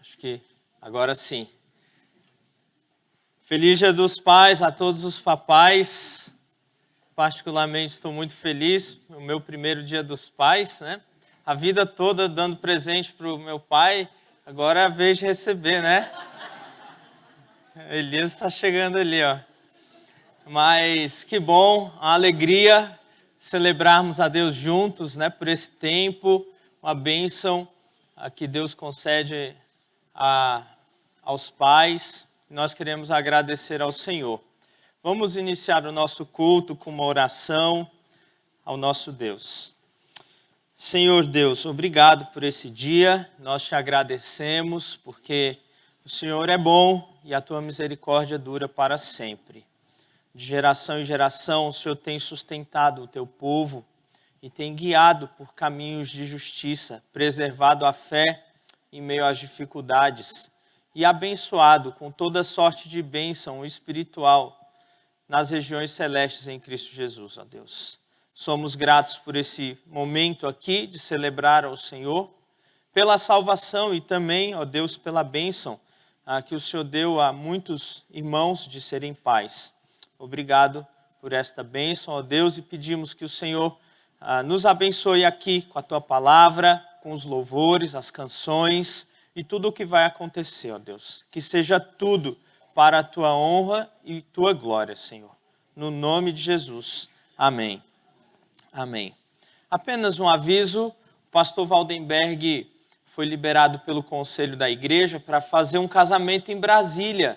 Acho que agora sim. Feliz Dia dos Pais a todos os papais. Particularmente estou muito feliz, o meu primeiro Dia dos Pais, né? A vida toda dando presente para o meu pai, agora é a vez de receber, né? Elias está chegando ali, ó. Mas que bom, a alegria celebrarmos a Deus juntos, né? Por esse tempo, uma bênção que Deus concede aos pais. Nós queremos agradecer ao Senhor. Vamos iniciar o nosso culto com uma oração ao nosso Deus. Senhor Deus, obrigado por esse dia. Nós te agradecemos porque o Senhor é bom e a tua misericórdia dura para sempre. De geração em geração, o Senhor tem sustentado o teu povo e tem guiado por caminhos de justiça, preservado a fé em meio às dificuldades e abençoado com toda sorte de bênção espiritual nas regiões celestes em Cristo Jesus, ó Deus. Somos gratos por esse momento aqui de celebrar ao Senhor, pela salvação e também, ó Deus, pela bênção que o Senhor deu a muitos irmãos de serem pais. Obrigado por esta bênção, ó Deus, e pedimos que o Senhor nos abençoe aqui com a tua palavra, com os louvores, as canções e tudo o que vai acontecer, ó Deus. Que seja tudo para a tua honra e tua glória, Senhor. No nome de Jesus. Amém. Amém. Apenas um aviso, o pastor Valdenberg foi liberado pelo conselho da igreja para fazer um casamento em Brasília.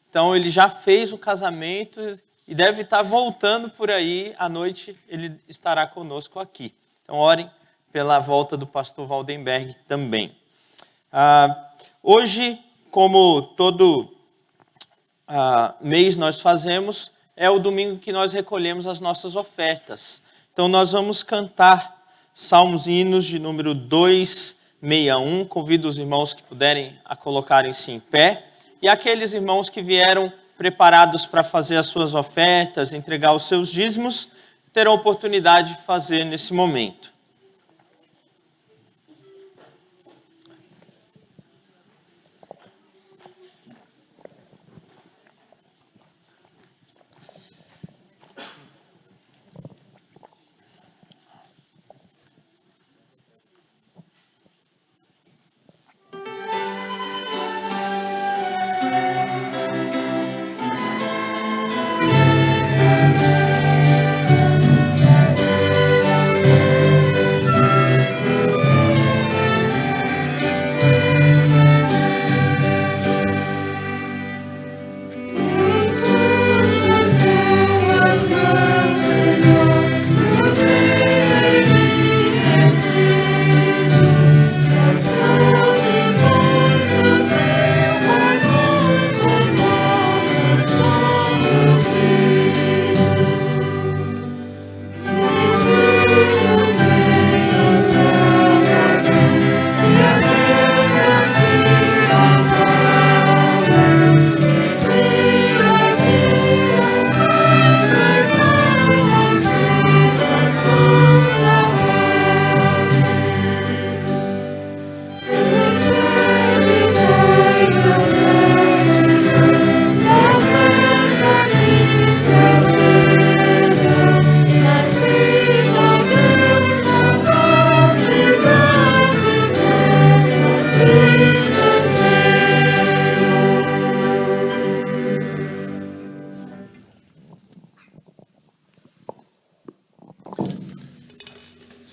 Então ele já fez o casamento e deve estar voltando por aí, à noite ele estará conosco aqui. Então orem pela volta do pastor Valdenberg também. Hoje, como todo mês nós fazemos, é o domingo que nós recolhemos as nossas ofertas. Então nós vamos cantar salmos e hinos de número 261. Convido os irmãos que puderem a colocarem-se em pé. E aqueles irmãos que vieram preparados para fazer as suas ofertas, entregar os seus dízimos, terão oportunidade de fazer nesse momento.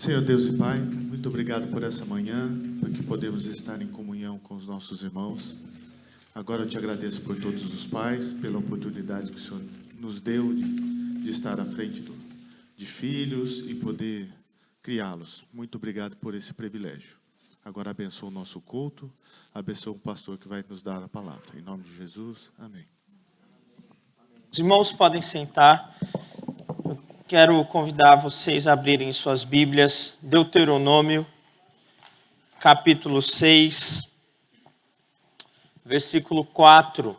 Senhor Deus e Pai, muito obrigado por essa manhã, porque podemos estar em comunhão com os nossos irmãos. Agora eu te agradeço por todos os pais, pela oportunidade que o Senhor nos deu de estar à frente de filhos e poder criá-los. Muito obrigado por esse privilégio. Agora abençoa o nosso culto, abençoa o pastor que vai nos dar a palavra. Em nome de Jesus, amém. Os irmãos podem sentar. Quero convidar vocês a abrirem suas Bíblias, Deuteronômio, capítulo 6, versículo 4.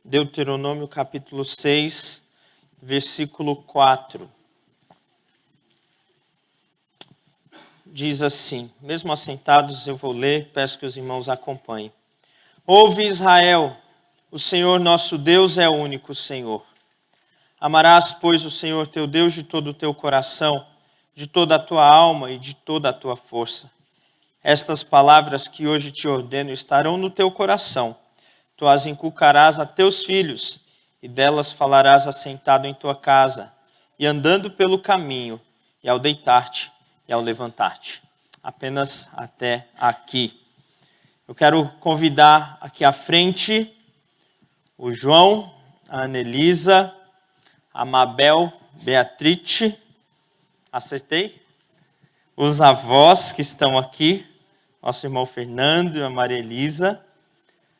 Deuteronômio capítulo 6, versículo 4. Diz assim, mesmo assentados eu vou ler, peço que os irmãos acompanhem. Ouve Israel, o Senhor nosso Deus é o único Senhor. Amarás, pois, o Senhor teu Deus de todo o teu coração, de toda a tua alma e de toda a tua força. Estas palavras que hoje te ordeno estarão no teu coração. Tu as inculcarás a teus filhos, e delas falarás assentado em tua casa, e andando pelo caminho, e ao deitar-te, e ao levantar-te. Apenas até aqui. Eu quero convidar aqui à frente o João, a Anelisa, a Mabel, Beatrice, acertei? Os avós que estão aqui, nosso irmão Fernando e a Maria Elisa.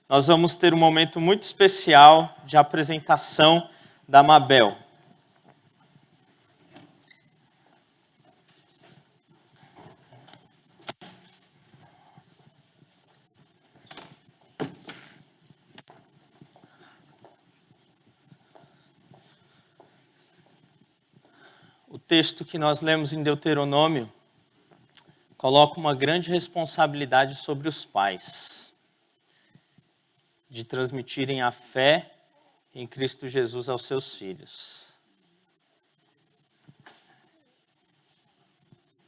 Nós vamos ter um momento muito especial de apresentação da Mabel. O texto que nós lemos em Deuteronômio coloca uma grande responsabilidade sobre os pais de transmitirem a fé em Cristo Jesus aos seus filhos.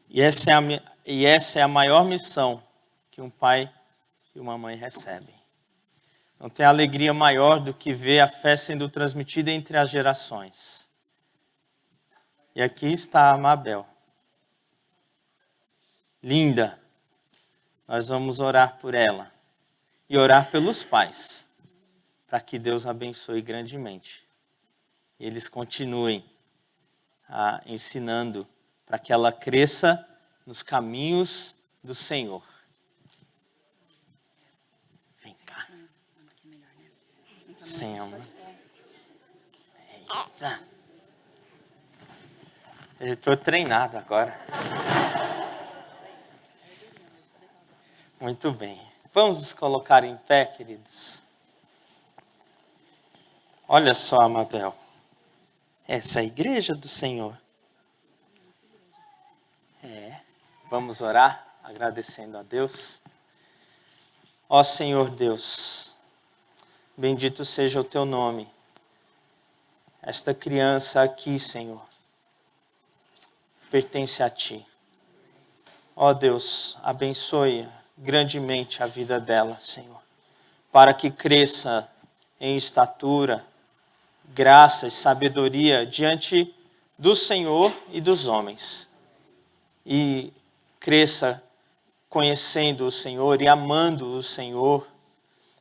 E essa é a maior missão que um pai e uma mãe recebem. Não tem alegria maior do que ver a fé sendo transmitida entre as gerações. E aqui está a Mabel. Linda. Nós vamos orar por ela. E orar pelos pais, para que Deus abençoe grandemente. E eles continuem ensinando para que ela cresça nos caminhos do Senhor. Vem cá. Senta. Eita. Eu estou treinado agora. Muito bem. Vamos nos colocar em pé, queridos. Olha só, Amabel. Essa é a igreja do Senhor. Vamos orar, agradecendo a Deus. Ó Senhor Deus, bendito seja o teu nome. Esta criança aqui, Senhor, pertence a ti. Ó Deus, abençoe grandemente a vida dela, Senhor, para que cresça em estatura, graça e sabedoria diante do Senhor e dos homens. E cresça conhecendo o Senhor e amando o Senhor,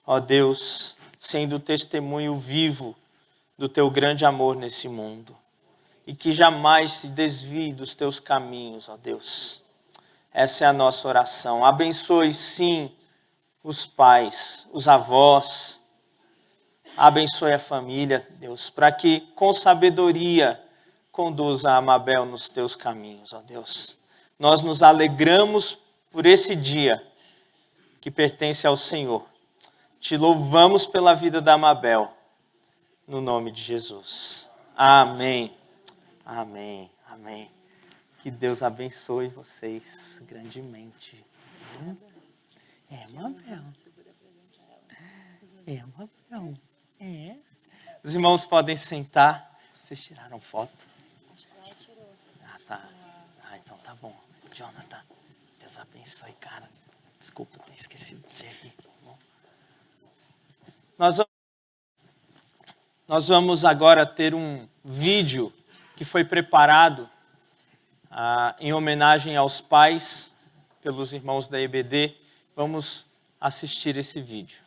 ó Deus, sendo testemunho vivo do teu grande amor nesse mundo. E que jamais se desvie dos teus caminhos, ó Deus. Essa é a nossa oração. Abençoe, sim, os pais, os avós. Abençoe a família, Deus, para que com sabedoria conduza a Amabel nos teus caminhos, ó Deus. Nós nos alegramos por esse dia que pertence ao Senhor. Te louvamos pela vida da Amabel, no nome de Jesus. Amém. Amém. Amém. Que Deus abençoe vocês grandemente. Mabel. Mabel. Os irmãos podem sentar. Vocês tiraram foto? Acho que ela tirou. Ah, tá. Então tá bom. Jonathan, Deus abençoe, cara. Desculpa ter esquecido de servir. Tá bom? Nós vamos agora ter um vídeo que foi preparado em homenagem aos pais, pelos irmãos da EBD. Vamos assistir esse vídeo.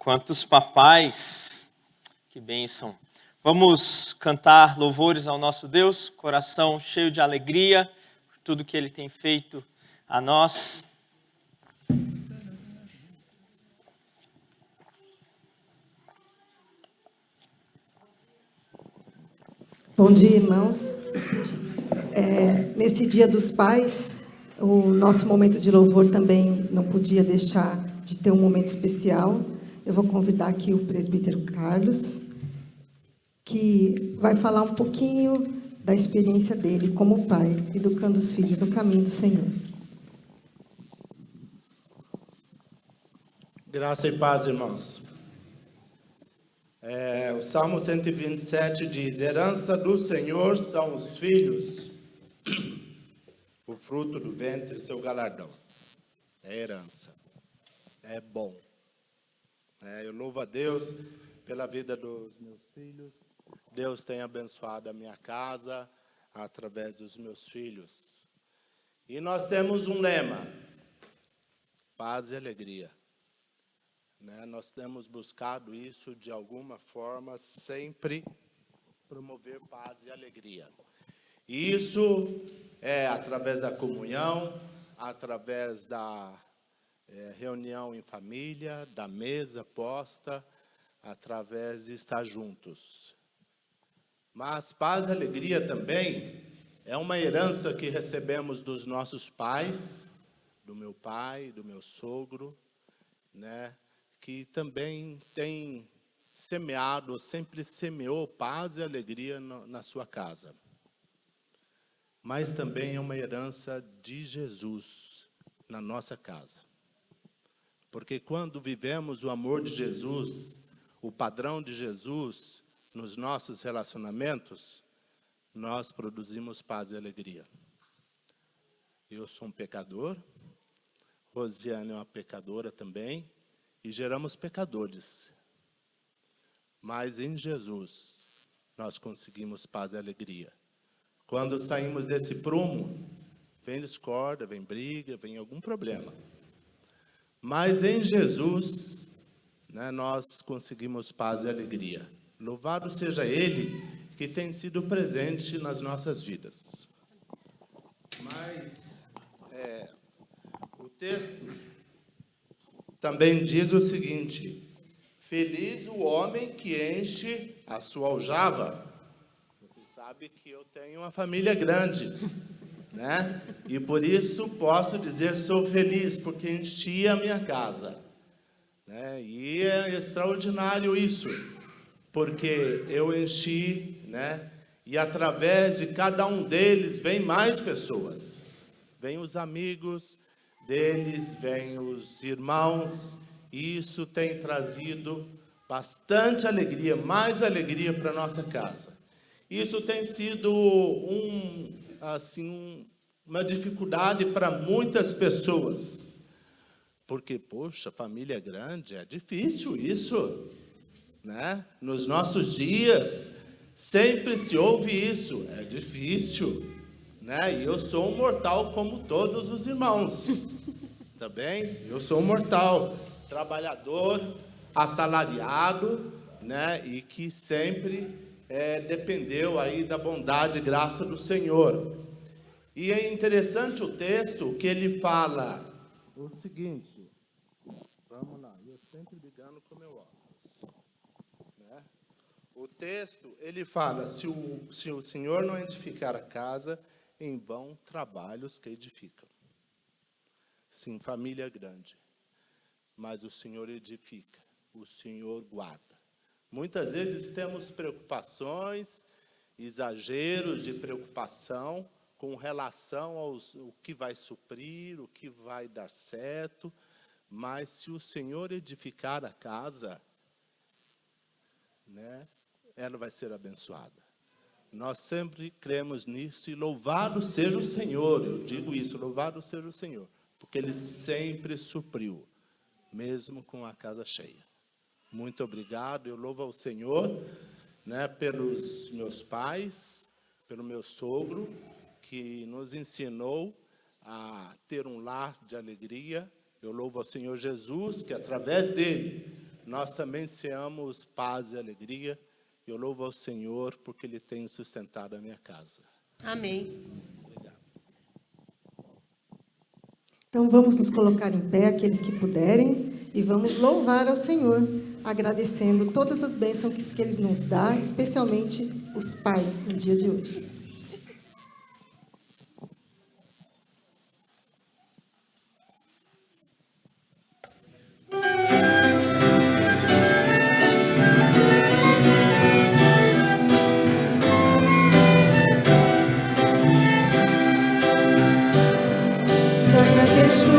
Quantos papais, que bênção. Vamos cantar louvores ao nosso Deus, coração cheio de alegria por tudo que Ele tem feito a nós. Bom dia, irmãos. Nesse Dia dos Pais, o nosso momento de louvor também não podia deixar de ter um momento especial. Eu vou convidar aqui o presbítero Carlos, que vai falar um pouquinho da experiência dele como pai, educando os filhos no caminho do Senhor. Graça e paz, irmãos. O Salmo 127 diz: herança do Senhor são os filhos, o fruto do ventre, seu galardão. É herança, é bom. Eu louvo a Deus pela vida dos meus filhos. Deus tem abençoado a minha casa através dos meus filhos. E nós temos um lema: paz e alegria. Nós temos buscado isso de alguma forma, sempre promover paz e alegria. E isso é através da comunhão, através da reunião em família, da mesa posta, através de estar juntos. Mas paz e alegria também é uma herança que recebemos dos nossos pais, do meu pai, do meu sogro, que também tem semeado, sempre semeou paz e alegria na sua casa. Mas também é uma herança de Jesus na nossa casa. Porque quando vivemos o amor de Jesus, o padrão de Jesus nos nossos relacionamentos, nós produzimos paz e alegria. Eu sou um pecador, Rosiane é uma pecadora também, e geramos pecadores. Mas em Jesus, nós conseguimos paz e alegria. Quando saímos desse prumo, vem discórdia, vem briga, vem algum problema. Mas em Jesus, nós conseguimos paz e alegria. Louvado seja Ele, que tem sido presente nas nossas vidas. Mas o texto também diz o seguinte: feliz o homem que enche a sua aljava. Você sabe que eu tenho uma família grande, E por isso posso dizer sou feliz, porque enchi a minha casa, E é extraordinário isso, porque eu enchi, E através de cada um deles vem mais pessoas, vem os amigos deles, vêm os irmãos, e isso tem trazido bastante alegria, mais alegria para a nossa casa. Isso tem sido uma dificuldade para muitas pessoas, porque, poxa, família grande, é difícil isso, Nos nossos dias, sempre se ouve isso, é difícil, E eu sou um mortal como todos os irmãos. Tá bem? Eu sou um mortal, trabalhador, assalariado, E que sempre dependeu aí da bondade e graça do Senhor. E é interessante o texto que ele fala o seguinte, vamos lá, eu sempre ligando com o meu óculos, O texto, ele fala, se o Senhor não edificar a casa, em vão trabalhos que edificam. Sim, família grande, mas o Senhor edifica, o Senhor guarda. Muitas vezes temos preocupações, exageros de preocupação com relação ao que vai suprir, o que vai dar certo, mas se o Senhor edificar a casa, ela vai ser abençoada. Nós sempre cremos nisso e louvado seja o Senhor, eu digo isso, louvado seja o Senhor. Porque Ele sempre supriu, mesmo com a casa cheia. Muito obrigado, eu louvo ao Senhor, pelos meus pais, pelo meu sogro, que nos ensinou a ter um lar de alegria. Eu louvo ao Senhor Jesus, que através dele nós também seamos paz e alegria. Eu louvo ao Senhor porque Ele tem sustentado a minha casa. Amém. Obrigado. Então vamos nos colocar em pé, aqueles que puderem, e vamos louvar ao Senhor, agradecendo todas as bênçãos que Ele nos dá, especialmente os pais no dia de hoje. Te agradeço,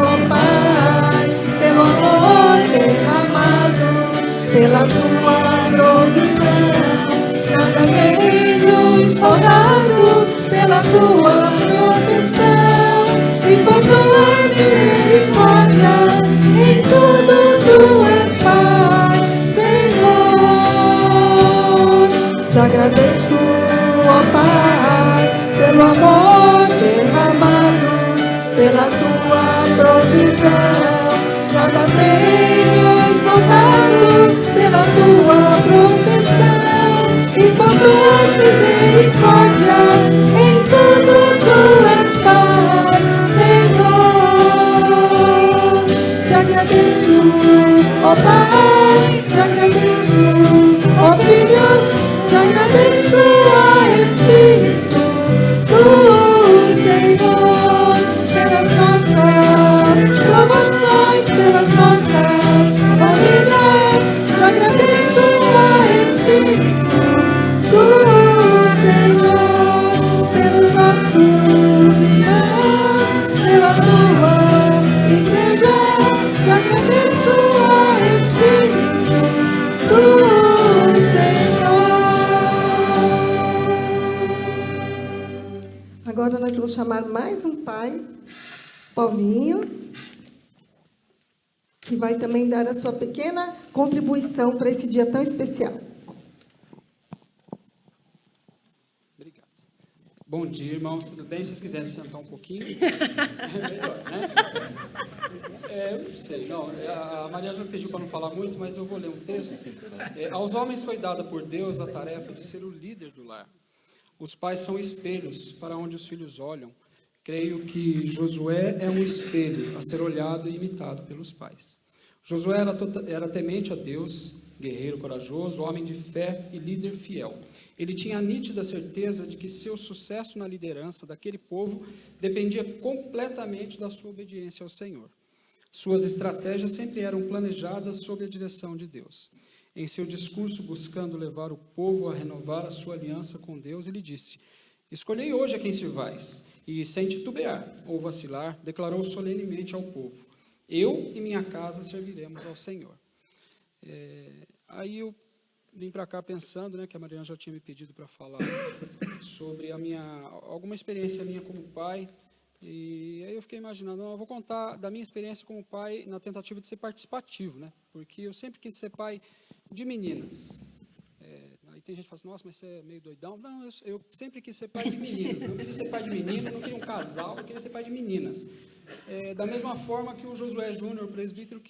ó Pai, pelo amor derramado, pela tua provisão. Nada tenho soldado, pela tua proteção e por tuas misericórdias. Em tudo tu és Pai, Senhor. Te agradeço, ó Pai, pelo amor derramado, pela tua provisão. Nada tenho esgotado, pela tua proteção e por tuas misericórdias. Em tudo tu és Pai, Senhor. Te agradeço, ó Pai, te agradeço, ó Filho, te agradeço, ó Espírito do Senhor, pelas nossas provações, pelas nossas famílias. Te agradeço, ó Espírito do Senhor, pelos nossos irmãos, pela tua igreja. Te agradeço, ó Espírito do Senhor. Agora nós vamos chamar mais um pai, Paulinho, que vai também dar a sua pequena contribuição para esse dia tão especial. Obrigado. Bom dia, irmãos, tudo bem? Se vocês quiserem sentar um pouquinho, é melhor, né? Eu não sei, não, a Maria já me pediu para não falar muito, mas eu vou ler um texto. Aos homens foi dada por Deus a tarefa de ser o líder do lar. Os pais são espelhos para onde os filhos olham. Creio que Josué é um espelho a ser olhado e imitado pelos pais. Josué era temente a Deus, guerreiro corajoso, homem de fé e líder fiel. Ele tinha a nítida certeza de que seu sucesso na liderança daquele povo dependia completamente da sua obediência ao Senhor. Suas estratégias sempre eram planejadas sob a direção de Deus. Em seu discurso, buscando levar o povo a renovar a sua aliança com Deus, ele disse: escolhei hoje a quem servais. E, sem titubear ou vacilar, declarou solenemente ao povo: eu e minha casa serviremos ao Senhor. Aí eu vim para cá pensando, né, que a Mariana já tinha me pedido para falar sobre alguma experiência minha como pai. E aí eu fiquei imaginando, eu vou contar da minha experiência como pai na tentativa de ser participativo, né? Porque eu sempre quis ser pai de meninas. Aí tem gente que fala assim, nossa, mas você é meio doidão. Não, eu sempre quis ser pai de meninas. Não queria ser pai de menino, não queria um casal, eu queria ser pai de meninas. Da mesma forma que o Josué Júnior, o presbítero,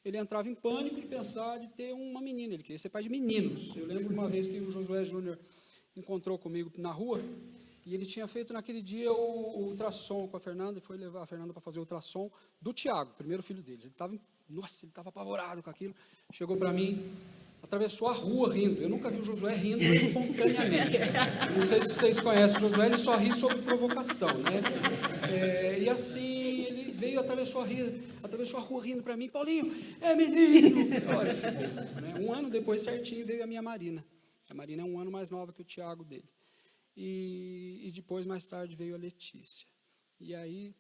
ele entrava em pânico de pensar de ter uma menina, ele queria ser pai de meninos. Eu lembro uma vez que o Josué Júnior encontrou comigo na rua, e ele tinha feito naquele dia o ultrassom com a Fernanda, e foi levar a Fernanda para fazer o ultrassom do Tiago, primeiro filho deles. Ele estava apavorado com aquilo, chegou para mim, atravessou a rua rindo. Eu nunca vi o Josué rindo espontaneamente. Não sei se vocês conhecem o Josué, ele só ri sob provocação, né? E assim, ele veio, atravessou a rua rindo para mim, Paulinho, é menino! Olha que beleza, né? Um ano depois, certinho, veio a minha Marina. A Marina é um ano mais nova que o Tiago dele. E depois, mais tarde, veio a Letícia. E aí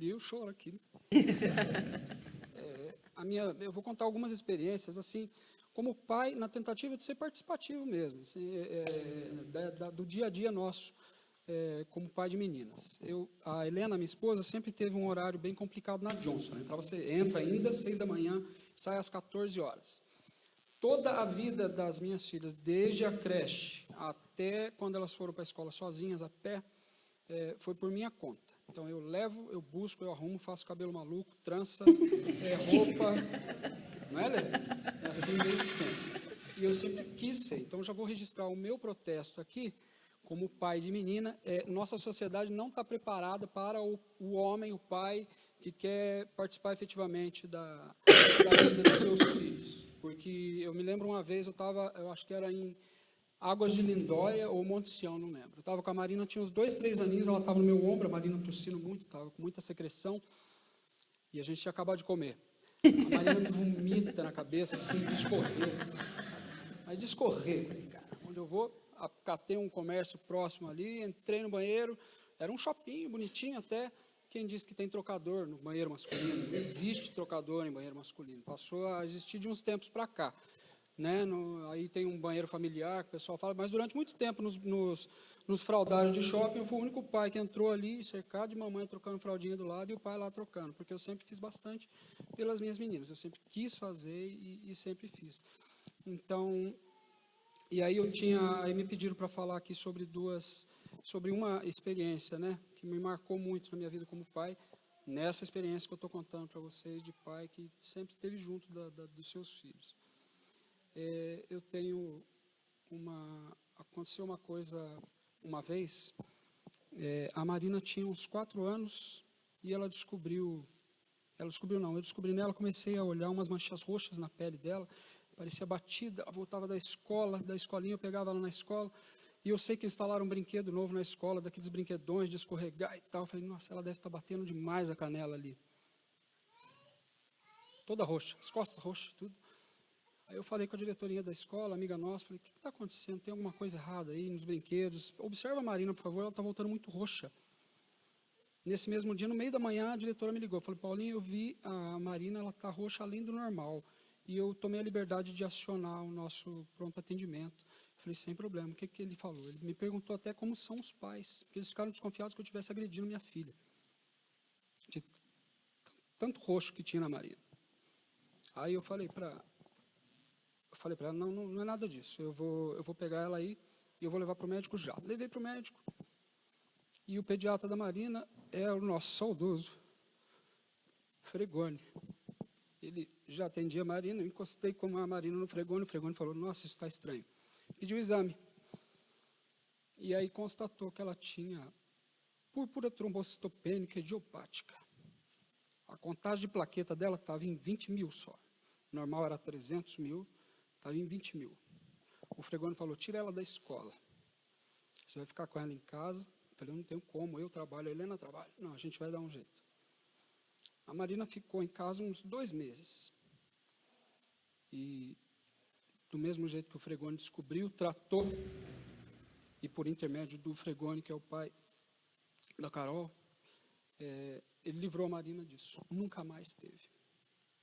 eu choro aqui. Eu vou contar algumas experiências, assim, como pai, na tentativa de ser participativo mesmo, assim, do dia a dia nosso, como pai de meninas. A Helena, minha esposa, sempre teve um horário bem complicado na Johnson. Né? Você entra ainda às 6 da manhã, sai às 14 horas. Toda a vida das minhas filhas, desde a creche até quando elas foram para a escola sozinhas, a pé, foi por minha conta. Então, eu levo, eu busco, eu arrumo, faço cabelo maluco, trança, roupa, Não é, Lê? É assim desde sempre. E eu sempre quis ser. Então, já vou registrar o meu protesto aqui, como pai de menina. Nossa sociedade não está preparada para o homem, o pai, que quer participar efetivamente da vida dos seus filhos. Porque eu me lembro uma vez, eu acho que era em Águas de Lindóia ou Monte Sião, não lembro. Eu estava com a Marina, tinha uns 2, 3 aninhos, ela estava no meu ombro, a Marina tossindo muito, estava com muita secreção, e a gente tinha acabado de comer. A Marina me vomita na cabeça, assim, de escorrer, sabe? Mas de escorrer, falei, cara, onde eu vou, catei um comércio próximo ali, entrei no banheiro, era um shopping bonitinho até. Quem disse que tem trocador no banheiro masculino? Não existe trocador em banheiro masculino, passou a existir de uns tempos para cá. Né? Aí tem um banheiro familiar, que o pessoal fala, mas durante muito tempo nos fraldários de shopping, eu fui o único pai que entrou ali, cercado de mamãe trocando fraldinha do lado e o pai lá trocando, porque eu sempre fiz bastante pelas minhas meninas, eu sempre quis fazer e sempre fiz. Então, e aí aí me pediram para falar aqui sobre uma experiência, né, que me marcou muito na minha vida como pai, nessa experiência que eu estou contando para vocês de pai que sempre esteve junto dos seus filhos. Eu tenho aconteceu uma coisa uma vez, a Marina tinha uns 4 anos e eu descobri nela, comecei a olhar umas manchas roxas na pele dela, parecia batida, ela voltava da escolinha, eu pegava ela na escola, e eu sei que instalaram um brinquedo novo na escola, daqueles brinquedões de escorregar e tal, eu falei, nossa, ela deve estar batendo demais a canela ali. Toda roxa, as costas roxas, tudo. Aí eu falei com a diretoria da escola, amiga nossa, falei, o que está acontecendo? Tem alguma coisa errada aí nos brinquedos? Observa a Marina, por favor, ela está voltando muito roxa. Nesse mesmo dia, no meio da manhã, a diretora me ligou, falou, Paulinho, eu vi a Marina, ela está roxa além do normal, e eu tomei a liberdade de acionar o nosso pronto atendimento. Eu falei, sem problema, o que ele falou? Ele me perguntou até como são os pais, porque eles ficaram desconfiados que eu estivesse agredindo minha filha, de tanto roxo que tinha na Marina. Aí eu falei para ela, não é nada disso, eu vou pegar ela aí e eu vou levar para o médico já. Levei para o médico e o pediatra da Marina é o nosso saudoso Fregoni. Ele já atendia a Marina, eu encostei com a Marina no Fregoni, o Fregoni falou, nossa, isso está estranho. Pediu o exame. E aí constatou que ela tinha púrpura trombocitopênica idiopática. A contagem de plaqueta dela estava em 20 mil só. Normal era 300 mil. Estava em 20 mil. O Fregoni falou, tira ela da escola. Você vai ficar com ela em casa. Eu falei, eu não tenho como, eu trabalho, a Helena trabalha. Não, a gente vai dar um jeito. A Marina ficou em casa uns 2 meses. E, do mesmo jeito que o Fregoni descobriu, tratou, e por intermédio do Fregoni, que é o pai da Carol, ele livrou a Marina disso. Nunca mais teve.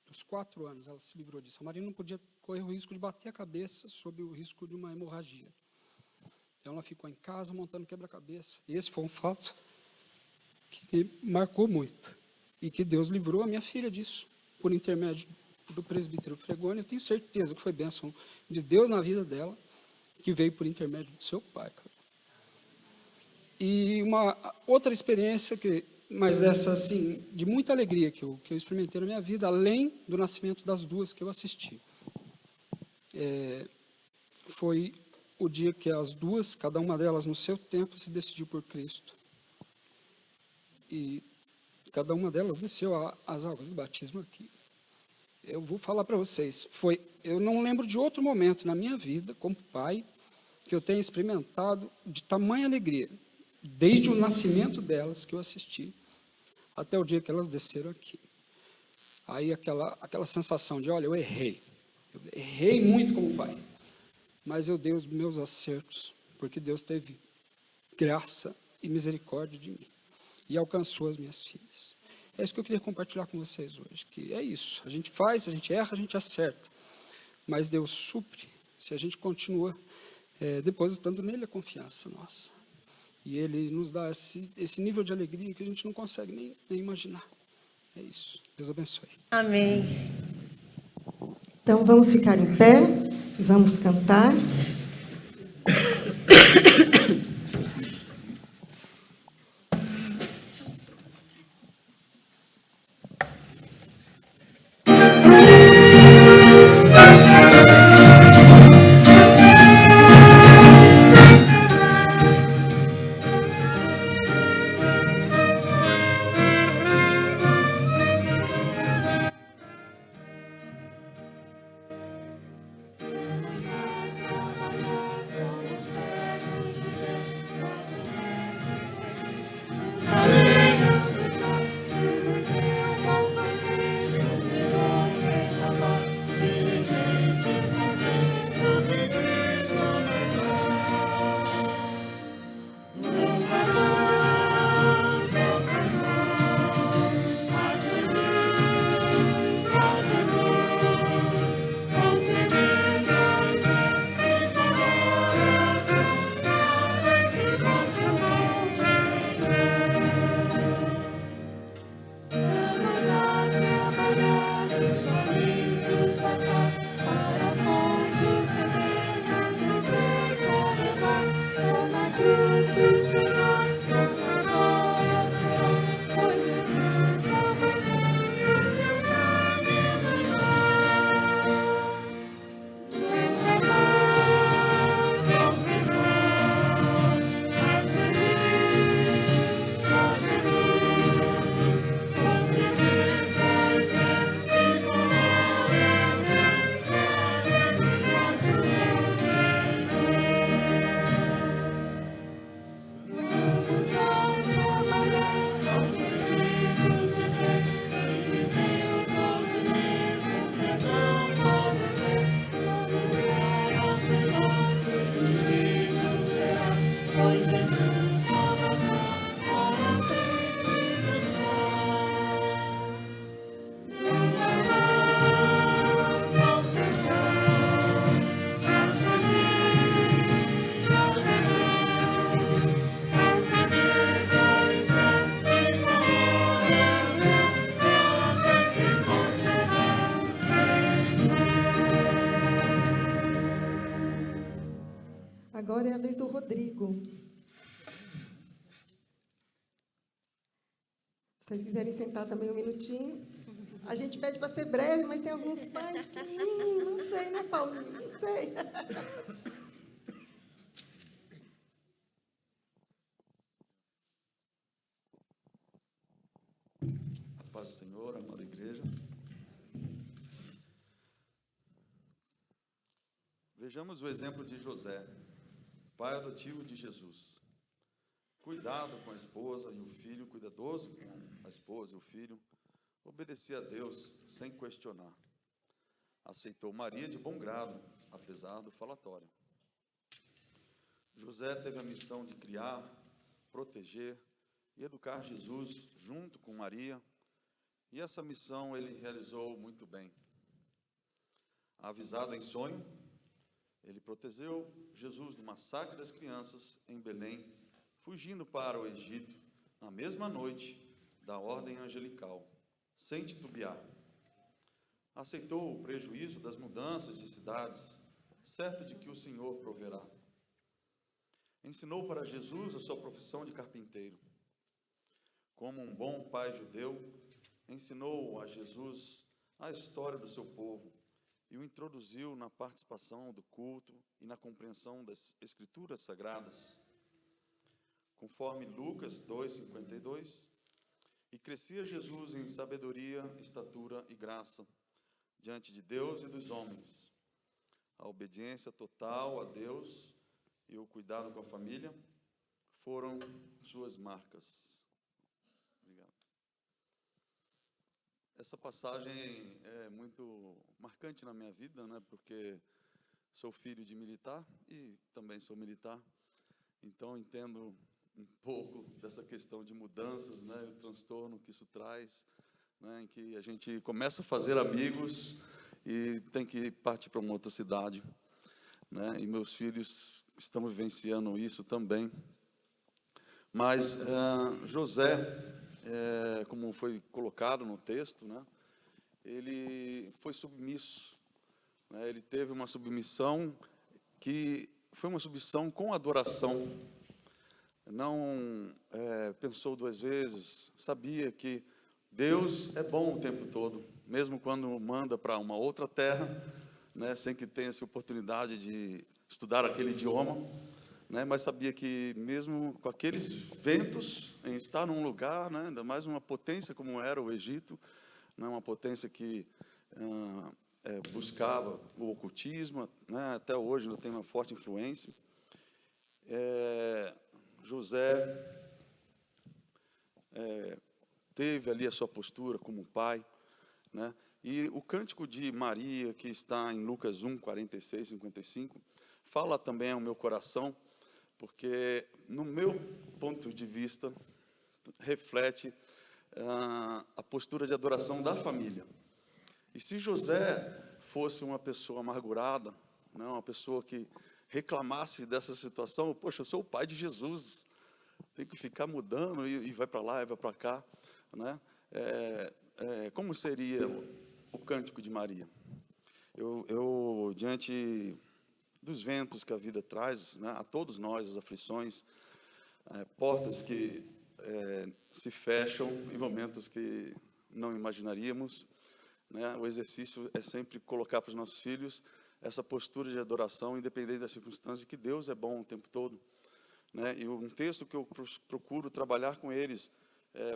Dos 4 anos, ela se livrou disso. A Marina não podia correr o risco de bater a cabeça sob o risco de uma hemorragia. Então, ela ficou em casa montando quebra-cabeça. E esse foi um fato que me marcou muito. E que Deus livrou a minha filha disso, por intermédio do presbítero Fregoni. Eu tenho certeza que foi bênção de Deus na vida dela, que veio por intermédio do seu pai. E uma outra experiência mas dessa, assim, de muita alegria que eu experimentei na minha vida, além do nascimento das 2 que eu assisti. Foi o dia que as 2, cada uma delas no seu tempo, se decidiu por Cristo. E cada uma delas desceu as águas do batismo aqui. Eu vou falar para vocês, eu não lembro de outro momento na minha vida, como pai, que eu tenha experimentado de tamanha alegria, desde o nascimento delas que eu assisti, até o dia que elas desceram aqui. Aí aquela sensação de, olha, eu errei muito como pai, mas eu dei os meus acertos, porque Deus teve graça e misericórdia de mim, e alcançou as minhas filhas. É isso que eu queria compartilhar com vocês hoje, que é isso, a gente faz, a gente erra, a gente acerta, mas Deus supre, se a gente continua depositando nele a confiança nossa. E Ele nos dá esse nível de alegria que a gente não consegue nem imaginar. É isso. Deus abençoe. Amém. Então, vamos ficar em pé e vamos cantar. Rodrigo. Se vocês quiserem sentar também um minutinho. A gente pede para ser breve, mas tem alguns pais que não sei, né, Paulinho? Não sei. A paz do Senhor, amada igreja. Vejamos o exemplo de José, pai adotivo de Jesus. Cuidado com a esposa e o filho, cuidadoso com a esposa e o filho, obedecia a Deus sem questionar. Aceitou Maria de bom grado, apesar do falatório. José teve a missão de criar, proteger e educar Jesus junto com Maria, e essa missão ele realizou muito bem. Avisado em sonho, ele protegeu Jesus do massacre das crianças em Belém, fugindo para o Egito na mesma noite da ordem angelical, sem titubear. Aceitou o prejuízo das mudanças de cidades, certo de que o Senhor proverá. Ensinou para Jesus a sua profissão de carpinteiro. Como um bom pai judeu, ensinou a Jesus a história do seu povo e o introduziu na participação do culto e na compreensão das Escrituras Sagradas. Conforme Lucas 2,52, e crescia Jesus em sabedoria, estatura e graça, diante de Deus e dos homens. A obediência total a Deus e o cuidado com a família foram suas marcas. Obrigado. Essa passagem é muito marcante na minha vida, né? Porque sou filho de militar e também sou militar, então entendo um pouco dessa questão de mudanças, né? O transtorno que isso traz, né? Em que a gente começa a fazer amigos e tem que partir para uma outra cidade, né? E meus filhos estão vivenciando isso também. Mas José, como foi colocado no texto, né? Ele foi submisso, né? Ele teve uma submissão que foi uma submissão com adoração. Não pensou duas vezes, sabia que Deus é bom o tempo todo, mesmo quando manda para uma outra terra, né, sem que tenha essa oportunidade de estudar aquele idioma, né, mas sabia que mesmo com aqueles ventos, em estar num lugar, né, ainda mais uma potência como era o Egito, né, uma potência que buscava o ocultismo, né, até hoje ainda tem uma forte influência. José teve ali a sua postura como pai, né? E o cântico de Maria, que está em Lucas 1, 46, 55, fala também ao meu coração, porque, no meu ponto de vista, reflete a postura de adoração da família. E se José fosse uma pessoa amargurada, né, uma pessoa que reclamasse dessa situação, poxa, eu sou o pai de Jesus, tem que ficar mudando e vai para lá e vai para cá, né? Como seria o cântico de Maria? Eu diante dos ventos que a vida traz, né, a todos nós, as aflições, portas que se fecham em momentos que não imaginaríamos, né? O exercício é sempre colocar para os nossos filhos essa postura de adoração, independente das circunstâncias, que Deus é bom o tempo todo, né? E um texto que eu procuro trabalhar com eles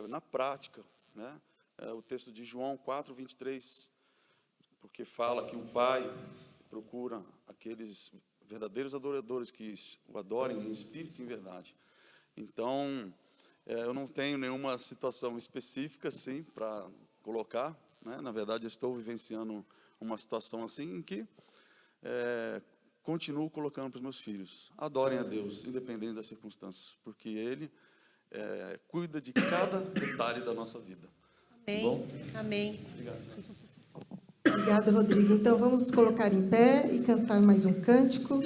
na prática, né? É o texto de João 4, 23, porque fala que o Pai procura aqueles verdadeiros adoradores que o adorem em espírito e em verdade. Então, eu não tenho nenhuma situação específica assim para colocar, né? Na verdade, eu estou vivenciando uma situação assim em que continuo colocando para os meus filhos: adorem a Deus, independente das circunstâncias, porque Ele cuida de cada detalhe da nossa vida. Amém. Bom? Amém. Obrigado. Obrigada, Rodrigo. Então, vamos nos colocar em pé e cantar mais um cântico.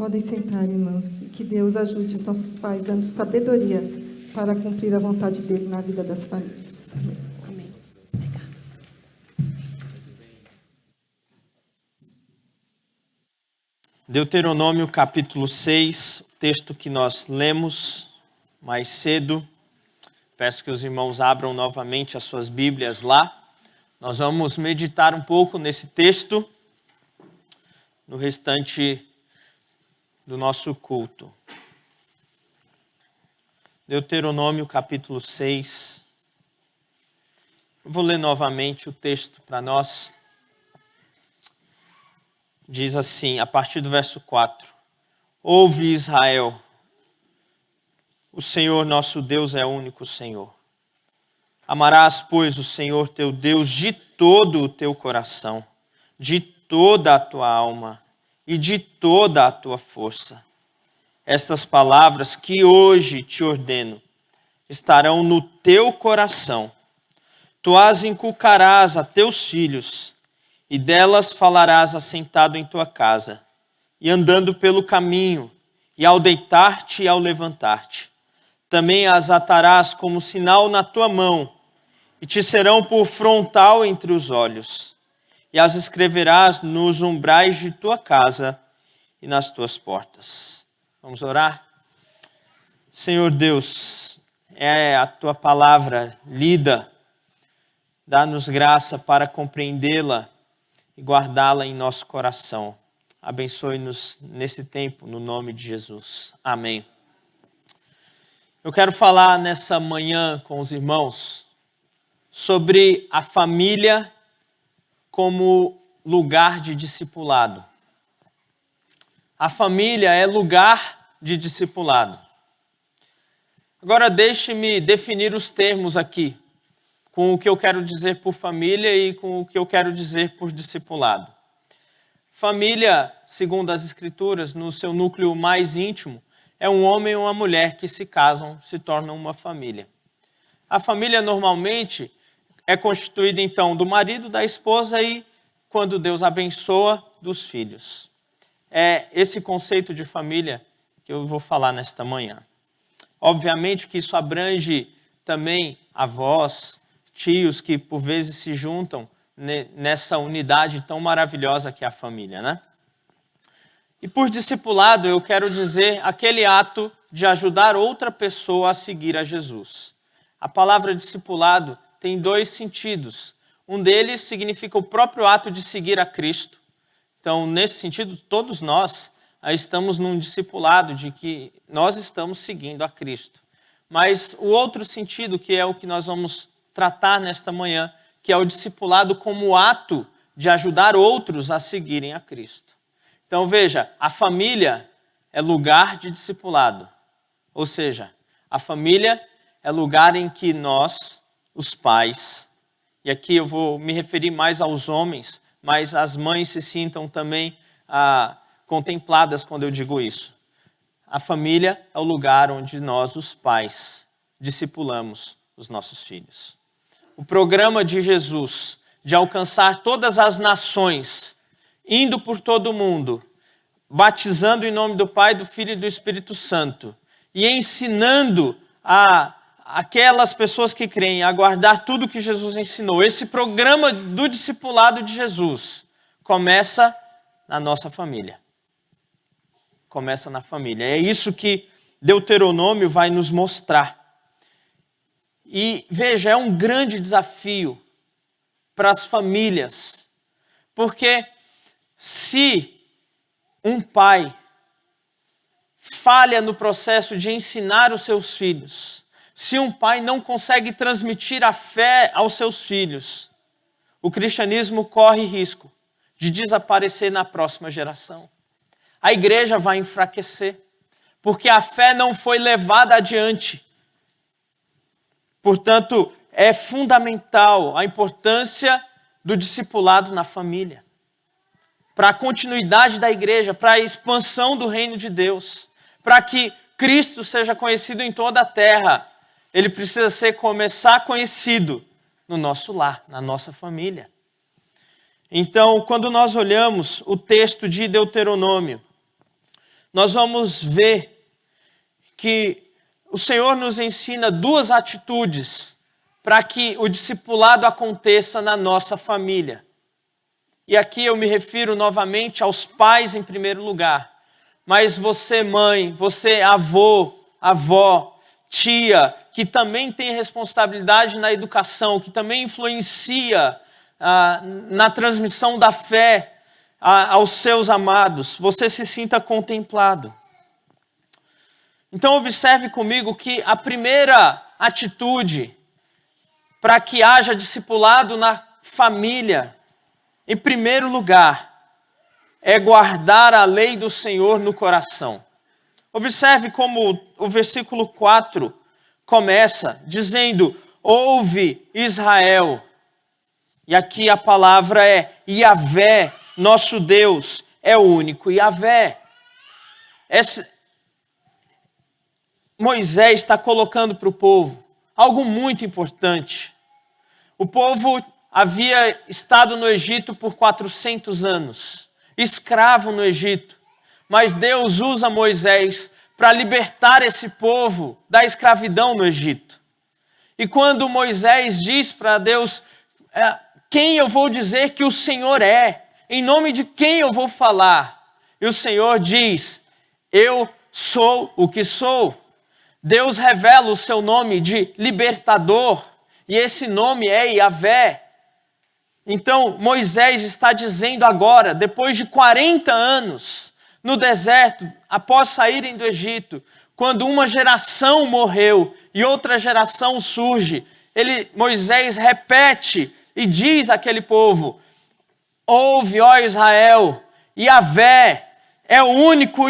Podem sentar, irmãos, e que Deus ajude os nossos pais, dando sabedoria para cumprir a vontade dele na vida das famílias. Amém. Amém. Deuteronômio capítulo 6, texto que nós lemos mais cedo. Peço que os irmãos abram novamente as suas Bíblias lá. Nós vamos meditar um pouco nesse texto no restante do nosso culto. Deuteronômio capítulo 6. Eu vou ler novamente o texto para nós. Diz assim, a partir do verso 4. Ouve, Israel, o Senhor nosso Deus é o único Senhor. Amarás, pois, o Senhor teu Deus de todo o teu coração, de toda a tua alma e de toda a tua força. Estas palavras que hoje te ordeno estarão no teu coração. Tu as inculcarás a teus filhos, e delas falarás assentado em tua casa, e andando pelo caminho, e ao deitar-te e ao levantar-te. Também as atarás como sinal na tua mão, e te serão por frontal entre os olhos. E as escreverás nos umbrais de tua casa e nas tuas portas. Vamos orar? Senhor Deus, é a tua palavra lida. Dá-nos graça para compreendê-la e guardá-la em nosso coração. Abençoe-nos nesse tempo, no nome de Jesus. Amém. Eu quero falar nessa manhã com os irmãos sobre a família como lugar de discipulado. A família é lugar de discipulado. Agora deixe-me definir os termos aqui, com o que eu quero dizer por família e com o que eu quero dizer por discipulado. Família, segundo as Escrituras, no seu núcleo mais íntimo, é um homem e uma mulher que se casam, se tornam uma família. A família normalmente é constituída então do marido, da esposa e, quando Deus abençoa, dos filhos. É esse conceito de família que eu vou falar nesta manhã. Obviamente que isso abrange também avós, tios que por vezes se juntam nessa unidade tão maravilhosa que é a família, né? E por discipulado eu quero dizer aquele ato de ajudar outra pessoa a seguir a Jesus. A palavra discipulado tem dois sentidos. Um deles significa o próprio ato de seguir a Cristo. Então, nesse sentido, todos nós estamos num discipulado de que nós estamos seguindo a Cristo. Mas o outro sentido, que é o que nós vamos tratar nesta manhã, que é o discipulado como ato de ajudar outros a seguirem a Cristo. Então, veja, a família é lugar de discipulado. Ou seja, a família é lugar em que nós, os pais, e aqui eu vou me referir mais aos homens, mas as mães se sintam também contempladas quando eu digo isso. A família é o lugar onde nós, os pais, discipulamos os nossos filhos. O programa de Jesus de alcançar todas as nações, indo por todo o mundo, batizando em nome do Pai, do Filho e do Espírito Santo, e ensinando aquelas pessoas que creem a guardar tudo que Jesus ensinou. Esse programa do discipulado de Jesus começa na nossa família. Começa na família. É isso que Deuteronômio vai nos mostrar. E veja, é um grande desafio para as famílias, porque se um pai falha no processo de ensinar os seus filhos, se um pai não consegue transmitir a fé aos seus filhos, o cristianismo corre risco de desaparecer na próxima geração. A igreja vai enfraquecer, porque a fé não foi levada adiante. Portanto, é fundamental a importância do discipulado na família, para a continuidade da igreja, para a expansão do reino de Deus, para que Cristo seja conhecido em toda a terra. Ele precisa começar conhecido no nosso lar, na nossa família. Então, quando nós olhamos o texto de Deuteronômio, nós vamos ver que o Senhor nos ensina duas atitudes para que o discipulado aconteça na nossa família. E aqui eu me refiro novamente aos pais em primeiro lugar. Mas você, mãe, você, avô, avó, tia, que também tem responsabilidade na educação, que também influencia na transmissão da fé aos seus amados, você se sinta contemplado. Então observe comigo que a primeira atitude para que haja discipulado na família, em primeiro lugar, é guardar a lei do Senhor no coração. Observe como o versículo 4 começa dizendo: ouve Israel. E aqui a palavra é Yahvé, nosso Deus, é o único Yahvé. Moisés está colocando para o povo algo muito importante. O povo havia estado no Egito por 400 anos, escravo no Egito. Mas Deus usa Moisés para libertar esse povo da escravidão no Egito. E quando Moisés diz para Deus: quem eu vou dizer que o Senhor é? Em nome de quem eu vou falar? E o Senhor diz: eu sou o que sou. Deus revela o seu nome de libertador, e esse nome é Yahvé. Então Moisés está dizendo agora, depois de 40 anos no deserto, após saírem do Egito, quando uma geração morreu e outra geração surge, Moisés repete e diz àquele povo: ouve, ó Israel, Yahvé é o único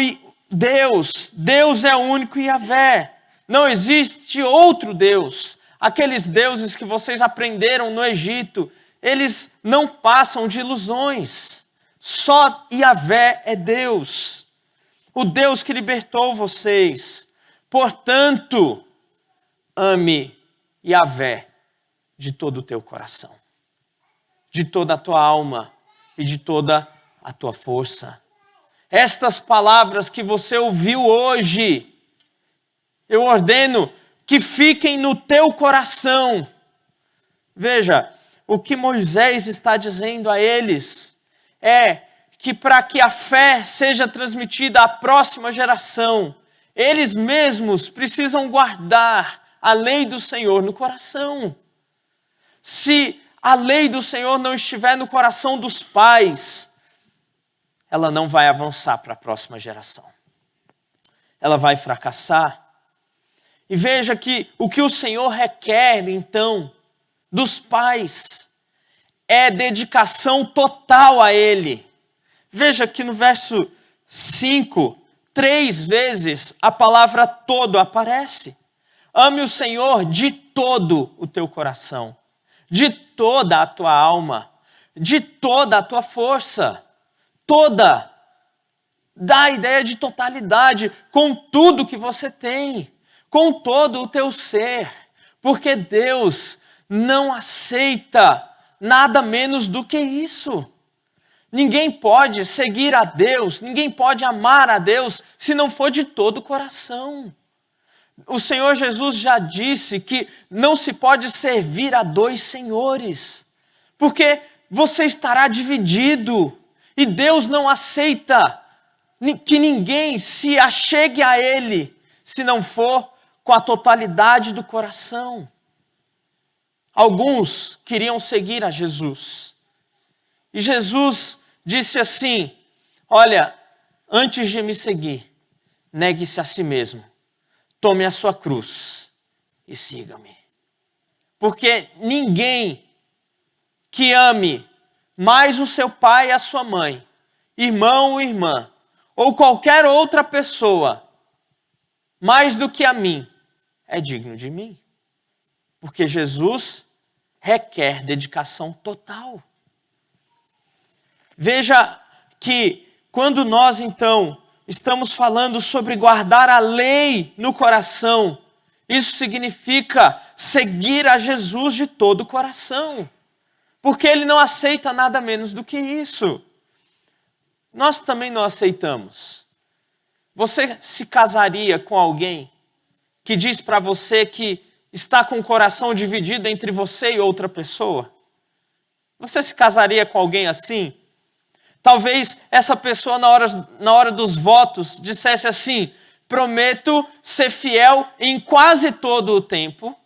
Deus, Deus é o único Yahvé. Não existe outro Deus. Aqueles deuses que vocês aprenderam no Egito, eles não passam de ilusões. Só Yahvé é Deus. O Deus que libertou vocês. Portanto, ame Yahvé de todo o teu coração, de toda a tua alma e de toda a tua força. Estas palavras que você ouviu hoje, eu ordeno que fiquem no teu coração. Veja, o que Moisés está dizendo a eles é que para que a fé seja transmitida à próxima geração, eles mesmos precisam guardar a lei do Senhor no coração. Se a lei do Senhor não estiver no coração dos pais, ela não vai avançar para a próxima geração. Ela vai fracassar. E veja que o que o Senhor requer, então, dos pais é dedicação total a Ele. Veja que no verso 5, 3 vezes a palavra todo aparece. Ame o Senhor de todo o teu coração, de toda a tua alma, de toda a tua força. Toda. Dá a ideia de totalidade, com tudo que você tem, com todo o teu ser. Porque Deus não aceita nada menos do que isso. Ninguém pode seguir a Deus, ninguém pode amar a Deus se não for de todo o coração. O Senhor Jesus já disse que não se pode servir a dois senhores, porque você estará dividido e Deus não aceita que ninguém se achegue a Ele se não for com a totalidade do coração. Alguns queriam seguir a Jesus. E Jesus disse assim: olha, antes de me seguir, negue-se a si mesmo, tome a sua cruz e siga-me. Porque ninguém que ame mais o seu pai e a sua mãe, irmão ou irmã, ou qualquer outra pessoa, mais do que a mim, é digno de mim. Porque Jesus requer dedicação total. Veja que quando nós então estamos falando sobre guardar a lei no coração, isso significa seguir a Jesus de todo o coração. Porque Ele não aceita nada menos do que isso. Nós também não aceitamos. Você se casaria com alguém que diz para você que está com o coração dividido entre você e outra pessoa? Você se casaria com alguém assim? Talvez essa pessoa na hora dos votos dissesse assim: prometo ser fiel em quase todo o tempo,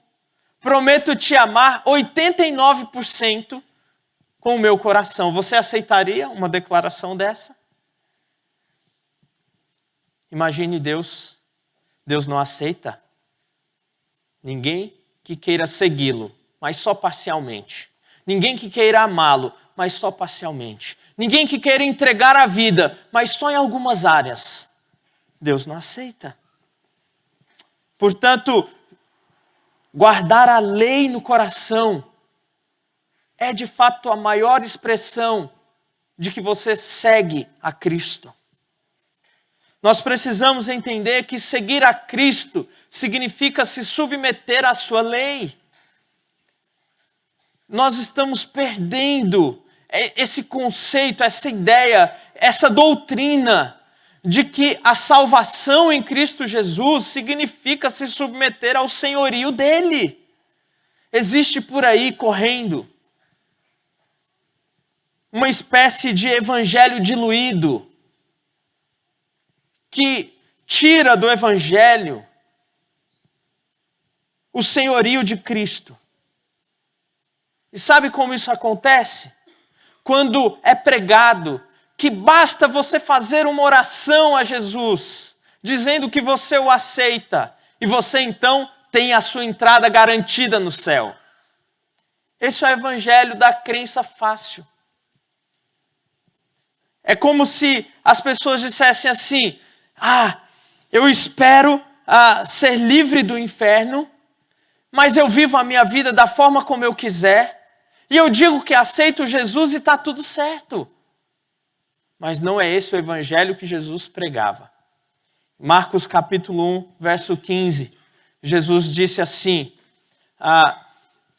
prometo te amar 89% com o meu coração. Você aceitaria uma declaração dessa? Imagine Deus. Deus não aceita ninguém que queira segui-lo, mas só parcialmente. Ninguém que queira amá-lo, mas só parcialmente. Ninguém que queira entregar a vida, mas só em algumas áreas. Deus não aceita. Portanto, guardar a lei no coração é de fato a maior expressão de que você segue a Cristo. Nós precisamos entender que seguir a Cristo significa se submeter à sua lei. Nós estamos perdendo esse conceito, essa ideia, essa doutrina de que a salvação em Cristo Jesus significa se submeter ao senhorio dele. Existe por aí correndo uma espécie de evangelho diluído que tira do evangelho o senhorio de Cristo. E sabe como isso acontece? Quando é pregado que basta você fazer uma oração a Jesus, dizendo que você o aceita, e você então tem a sua entrada garantida no céu. Esse é o evangelho da crença fácil. É como se as pessoas dissessem assim: eu espero ser livre do inferno, mas eu vivo a minha vida da forma como eu quiser, e eu digo que aceito Jesus e está tudo certo. Mas não é esse o evangelho que Jesus pregava. Marcos capítulo 1, verso 15, Jesus disse assim: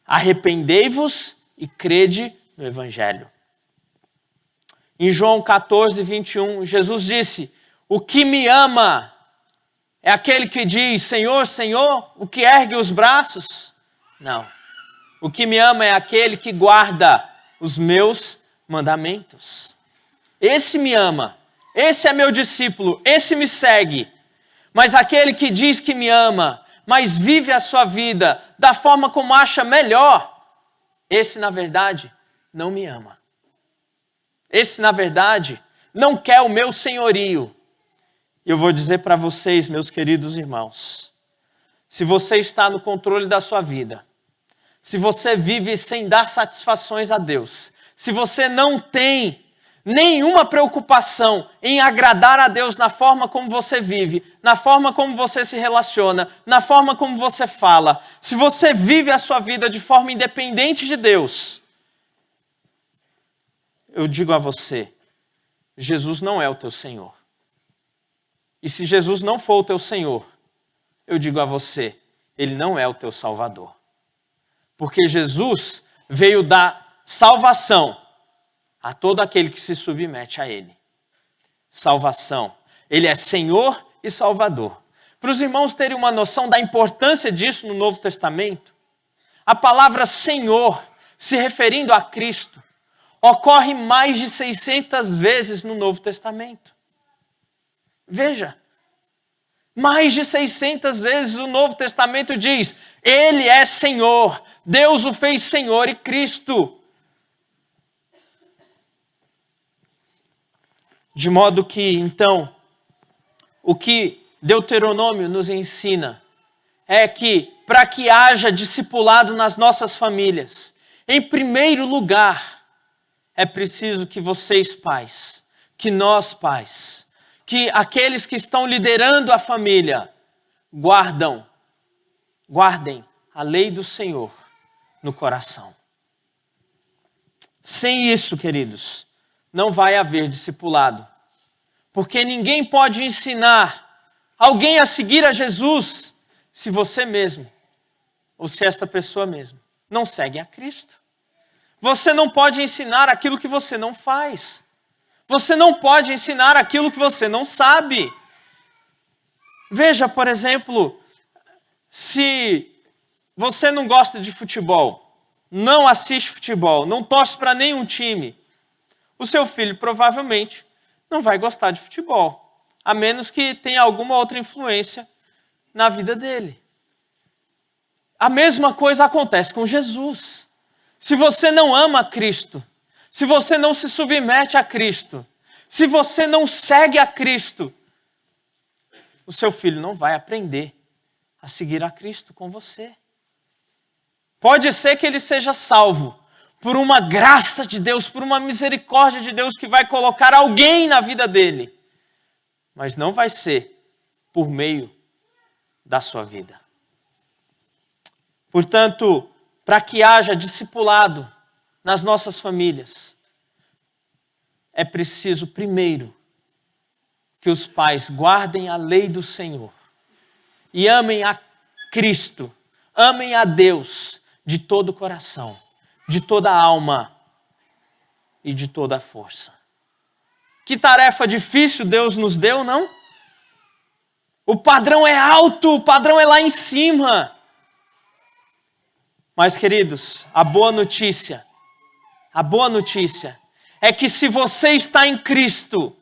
arrependei-vos e crede no evangelho. Em João 14, 21, Jesus disse: o que me ama é aquele que diz, Senhor, Senhor, o que ergue os braços? Não. O que me ama é aquele que guarda os meus mandamentos. Esse me ama, esse é meu discípulo, esse me segue. Mas aquele que diz que me ama, mas vive a sua vida da forma como acha melhor, esse, na verdade, não me ama. Esse, na verdade, não quer o meu senhorio. Eu vou dizer para vocês, meus queridos irmãos, se você está no controle da sua vida, se você vive sem dar satisfações a Deus, se você não tem nenhuma preocupação em agradar a Deus na forma como você vive, na forma como você se relaciona, na forma como você fala, se você vive a sua vida de forma independente de Deus, eu digo a você, Jesus não é o teu Senhor. E se Jesus não for o teu Senhor, eu digo a você, Ele não é o teu Salvador. Porque Jesus veio dar salvação a todo aquele que se submete a Ele. Salvação. Ele é Senhor e Salvador. para os irmãos terem uma noção da importância disso no Novo Testamento, a palavra Senhor, se referindo a Cristo, ocorre mais de 600 vezes no Novo Testamento. Veja, mais de 600 vezes o Novo Testamento diz, Ele é Senhor, Deus o fez Senhor e Cristo. De modo que, então, o que Deuteronômio nos ensina é que, para que haja discipulado nas nossas famílias, em primeiro lugar, é preciso que vocês pais, que nós pais, que aqueles que estão liderando a família, guardem a lei do Senhor no coração. Sem isso, queridos, não vai haver discipulado. Porque ninguém pode ensinar alguém a seguir a Jesus se você mesmo, ou se esta pessoa mesmo, não segue a Cristo. Você não pode ensinar aquilo que você não faz. Você não pode ensinar aquilo que você não sabe. Veja, por exemplo, se você não gosta de futebol, não assiste futebol, não torce para nenhum time, o seu filho provavelmente não vai gostar de futebol, a menos que tenha alguma outra influência na vida dele. A mesma coisa acontece com Jesus. Se você não ama Cristo, se você não se submete a Cristo, se você não segue a Cristo, o seu filho não vai aprender a seguir a Cristo com você. Pode ser que ele seja salvo por uma graça de Deus, por uma misericórdia de Deus que vai colocar alguém na vida dele, mas não vai ser por meio da sua vida. Portanto, para que haja discipulado nas nossas famílias, é preciso primeiro que os pais guardem a lei do Senhor e amem a Cristo, amem a Deus de todo o coração, de toda a alma e de toda a força. Que tarefa difícil Deus nos deu, não? O padrão é alto, o padrão é lá em cima. Mas, queridos, a boa notícia é que se você está em Cristo,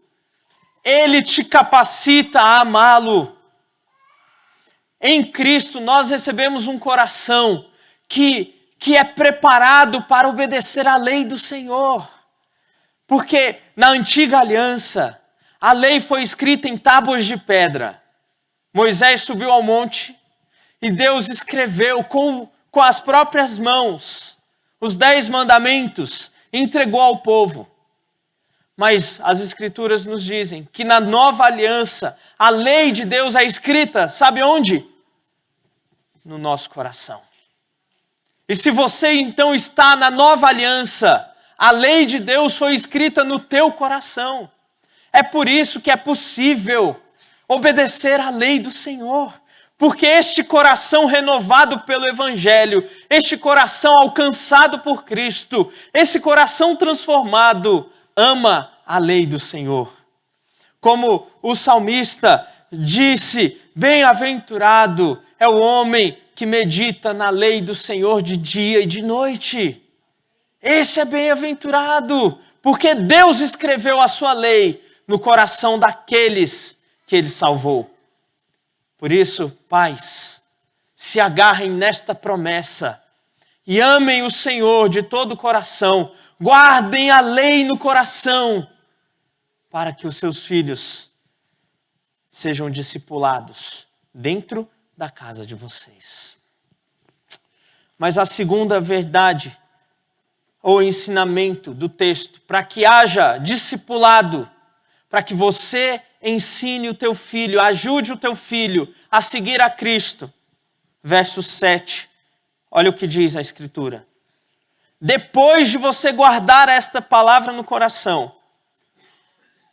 Ele te capacita a amá-lo. Em Cristo nós recebemos um coração que é preparado para obedecer à lei do Senhor. Porque na antiga aliança, a lei foi escrita em tábuas de pedra. Moisés subiu ao monte e Deus escreveu com as próprias mãos os 10 mandamentos e entregou ao povo. Mas as Escrituras nos dizem que na nova aliança, a lei de Deus é escrita, sabe onde? No nosso coração. E se você então está na nova aliança, a lei de Deus foi escrita no teu coração. É por isso que é possível obedecer à lei do Senhor. Porque este coração renovado pelo Evangelho, este coração alcançado por Cristo, esse coração transformado, ama a lei do Senhor. Como o salmista disse, bem-aventurado é o homem que medita na lei do Senhor de dia e de noite. Esse é bem-aventurado, porque Deus escreveu a sua lei no coração daqueles que Ele salvou. Por isso, pais, se agarrem nesta promessa e amem o Senhor de todo o coração, guardem a lei no coração, para que os seus filhos sejam discipulados dentro da casa de vocês. Mas a segunda verdade, ou ensinamento do texto, para que haja discipulado, para que você ensine o teu filho, ajude o teu filho a seguir a Cristo. Verso 7, olha o que diz a Escritura. Depois de você guardar esta palavra no coração,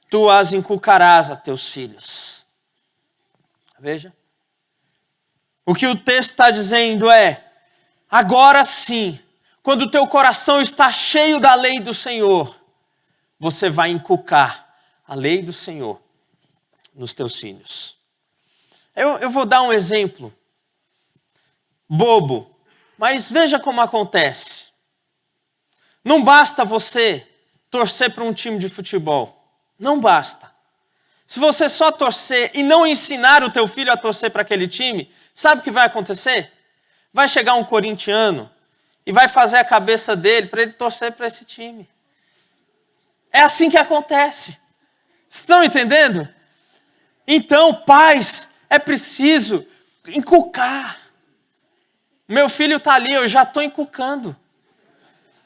tu as inculcarás a teus filhos. Veja. O que o texto está dizendo é, agora sim, quando o teu coração está cheio da lei do Senhor, você vai inculcar a lei do Senhor nos teus filhos. Eu vou dar um exemplo bobo, mas veja como acontece. Não basta você torcer para um time de futebol. Não basta. Se você só torcer e não ensinar o teu filho a torcer para aquele time, sabe o que vai acontecer? Vai chegar um corintiano e vai fazer a cabeça dele para ele torcer para esse time. É assim que acontece. Estão entendendo? Então, pais, é preciso inculcar. Meu filho está ali, eu já estou inculcando.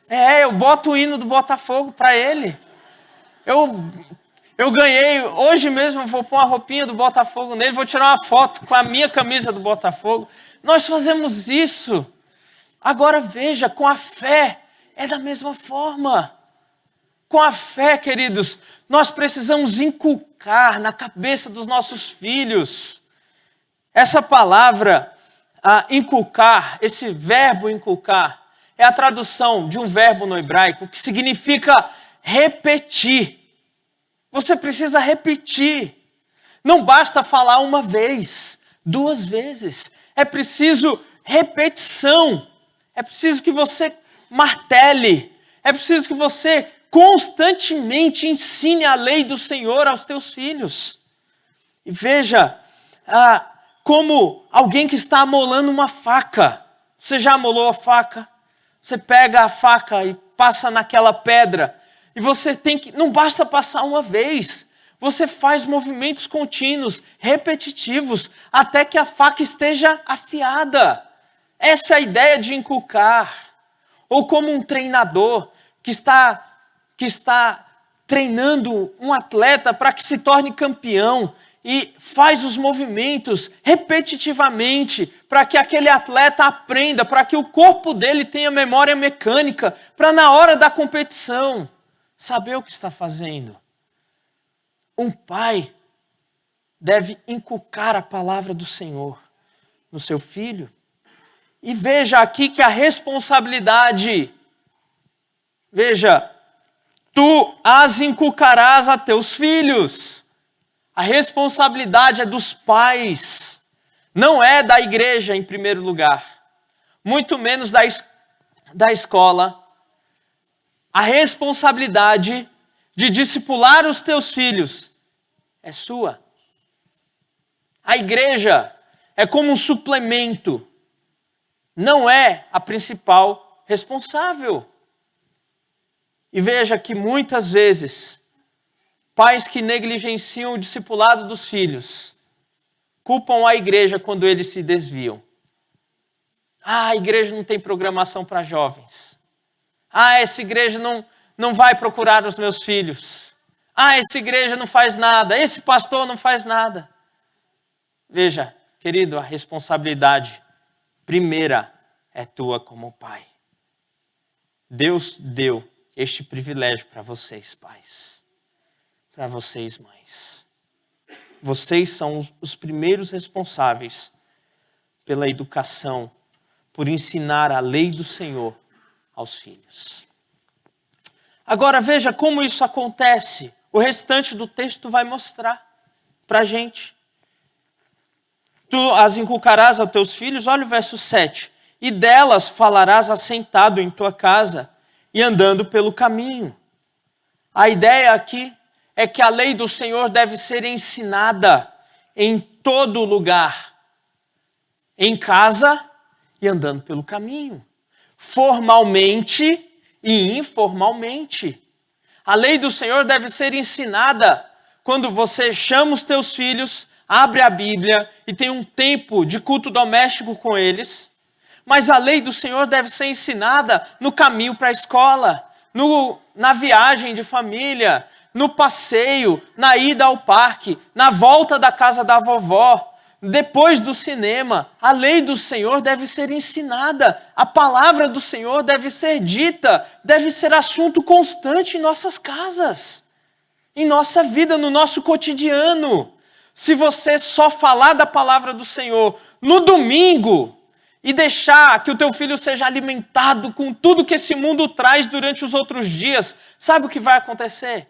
Eu boto o hino do Botafogo para ele. Eu ganhei, hoje mesmo eu vou pôr uma roupinha do Botafogo nele, vou tirar uma foto com a minha camisa do Botafogo. Nós fazemos isso. Agora veja, com a fé, é da mesma forma. Com a fé, queridos, nós precisamos inculcar na cabeça dos nossos filhos. Essa palavra, inculcar, esse verbo inculcar, é a tradução de um verbo no hebraico que significa repetir. Você precisa repetir. Não basta falar uma vez, 2 vezes. É preciso repetição. É preciso que você martele. É preciso que você constantemente ensine a lei do Senhor aos teus filhos. E veja, como alguém que está amolando uma faca. Você já amolou a faca? Você pega a faca e passa naquela pedra. E você tem que, não basta passar uma vez. Você faz movimentos contínuos, repetitivos, até que a faca esteja afiada. Essa é a ideia de inculcar. Ou como um treinador que está treinando um atleta para que se torne campeão e faz os movimentos repetitivamente para que aquele atleta aprenda, para que o corpo dele tenha memória mecânica, para na hora da competição saber o que está fazendo. Um pai deve inculcar a palavra do Senhor no seu filho. E veja aqui que a responsabilidade, veja, tu as inculcarás a teus filhos. A responsabilidade é dos pais, não é da igreja em primeiro lugar, muito menos da escola. A responsabilidade de discipular os teus filhos é sua. A igreja é como um suplemento, não é a principal responsável. E veja que muitas vezes, pais que negligenciam o discipulado dos filhos, culpam a igreja quando eles se desviam. A igreja não tem programação para jovens. Essa igreja não vai procurar os meus filhos. Essa igreja não faz nada. Esse pastor não faz nada. Veja, querido, a responsabilidade primeira é tua como pai. Deus deu este privilégio para vocês, pais. Para vocês, mães. Vocês são os primeiros responsáveis pela educação, por ensinar a lei do Senhor aos filhos. Agora veja como isso acontece. O restante do texto vai mostrar para a gente. Tu as inculcarás aos teus filhos, olha o verso 7. E delas falarás assentado em tua casa e andando pelo caminho. A ideia aqui é que a lei do Senhor deve ser ensinada em todo lugar. Em casa e andando pelo caminho. Formalmente e informalmente. A lei do Senhor deve ser ensinada quando você chama os teus filhos, abre a Bíblia e tem um tempo de culto doméstico com eles. Mas a lei do Senhor deve ser ensinada no caminho para a escola, na viagem de família, no passeio, na ida ao parque, na volta da casa da vovó, depois do cinema. A lei do Senhor deve ser ensinada, a palavra do Senhor deve ser dita, deve ser assunto constante em nossas casas, em nossa vida, no nosso cotidiano. Se você só falar da palavra do Senhor no domingo e deixar que o teu filho seja alimentado com tudo que esse mundo traz durante os outros dias, sabe o que vai acontecer?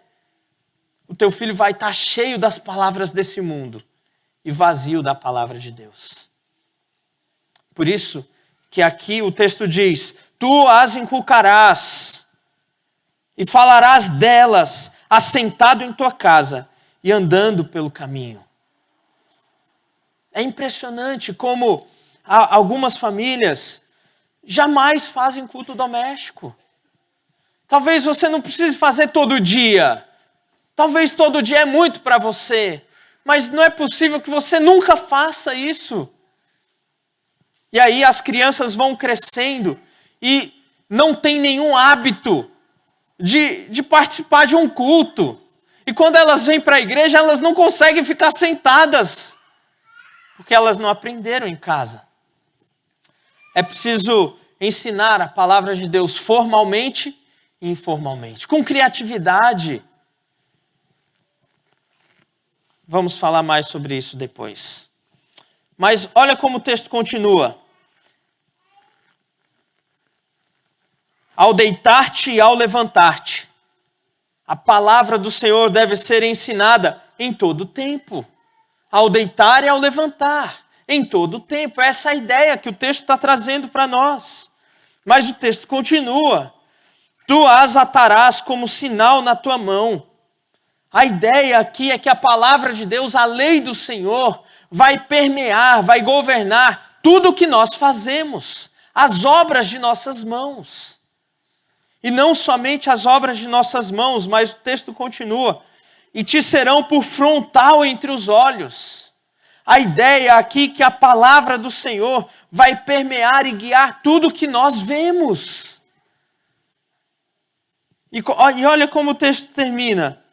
O teu filho vai estar cheio das palavras desse mundo e vazio da palavra de Deus. Por isso que aqui o texto diz: tu as inculcarás e falarás delas, assentado em tua casa e andando pelo caminho. É impressionante como algumas famílias jamais fazem culto doméstico. Talvez você não precise fazer todo dia. Talvez todo dia é muito para você. Mas não é possível que você nunca faça isso. E aí as crianças vão crescendo e não tem nenhum hábito de participar de um culto. E quando elas vêm para a igreja, elas não conseguem ficar sentadas, porque elas não aprenderam em casa. É preciso ensinar a palavra de Deus formalmente e informalmente, com criatividade. Vamos falar mais sobre isso depois. Mas olha como o texto continua. Ao deitar-te e ao levantar-te, a palavra do Senhor deve ser ensinada em todo o tempo. Ao deitar e ao levantar, em todo o tempo. Essa é a ideia que o texto está trazendo para nós. Mas o texto continua. Tu as atarás como sinal na tua mão. A ideia aqui é que a palavra de Deus, a lei do Senhor, vai permear, vai governar tudo o que nós fazemos, as obras de nossas mãos. E não somente as obras de nossas mãos, mas o texto continua. E te serão por frontal entre os olhos. A ideia aqui é que a palavra do Senhor vai permear e guiar tudo o que nós vemos. E olha como o texto termina.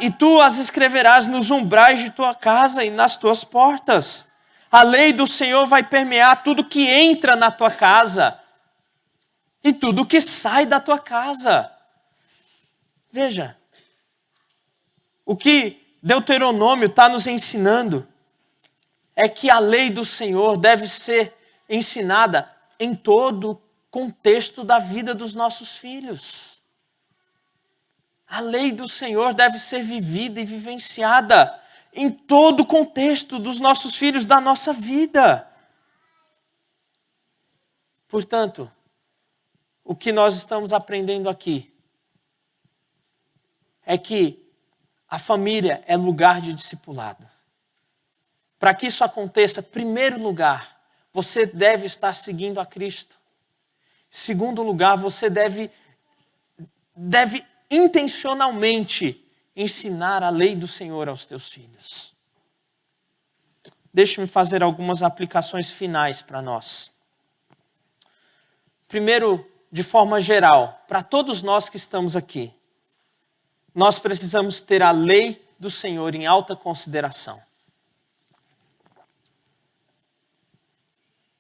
E tu as escreverás nos umbrais de tua casa e nas tuas portas. A lei do Senhor vai permear tudo que entra na tua casa e tudo que sai da tua casa. Veja, o que Deuteronômio está nos ensinando é que a lei do Senhor deve ser ensinada em todo o contexto da vida dos nossos filhos. A lei do Senhor deve ser vivida e vivenciada em todo o contexto dos nossos filhos, da nossa vida. Portanto, o que nós estamos aprendendo aqui é que a família é lugar de discipulado. Para que isso aconteça, em primeiro lugar, você deve estar seguindo a Cristo. Em segundo lugar, você deve intencionalmente ensinar a lei do Senhor aos teus filhos. Deixe-me fazer algumas aplicações finais para nós. Primeiro, de forma geral, para todos nós que estamos aqui, nós precisamos ter a lei do Senhor em alta consideração.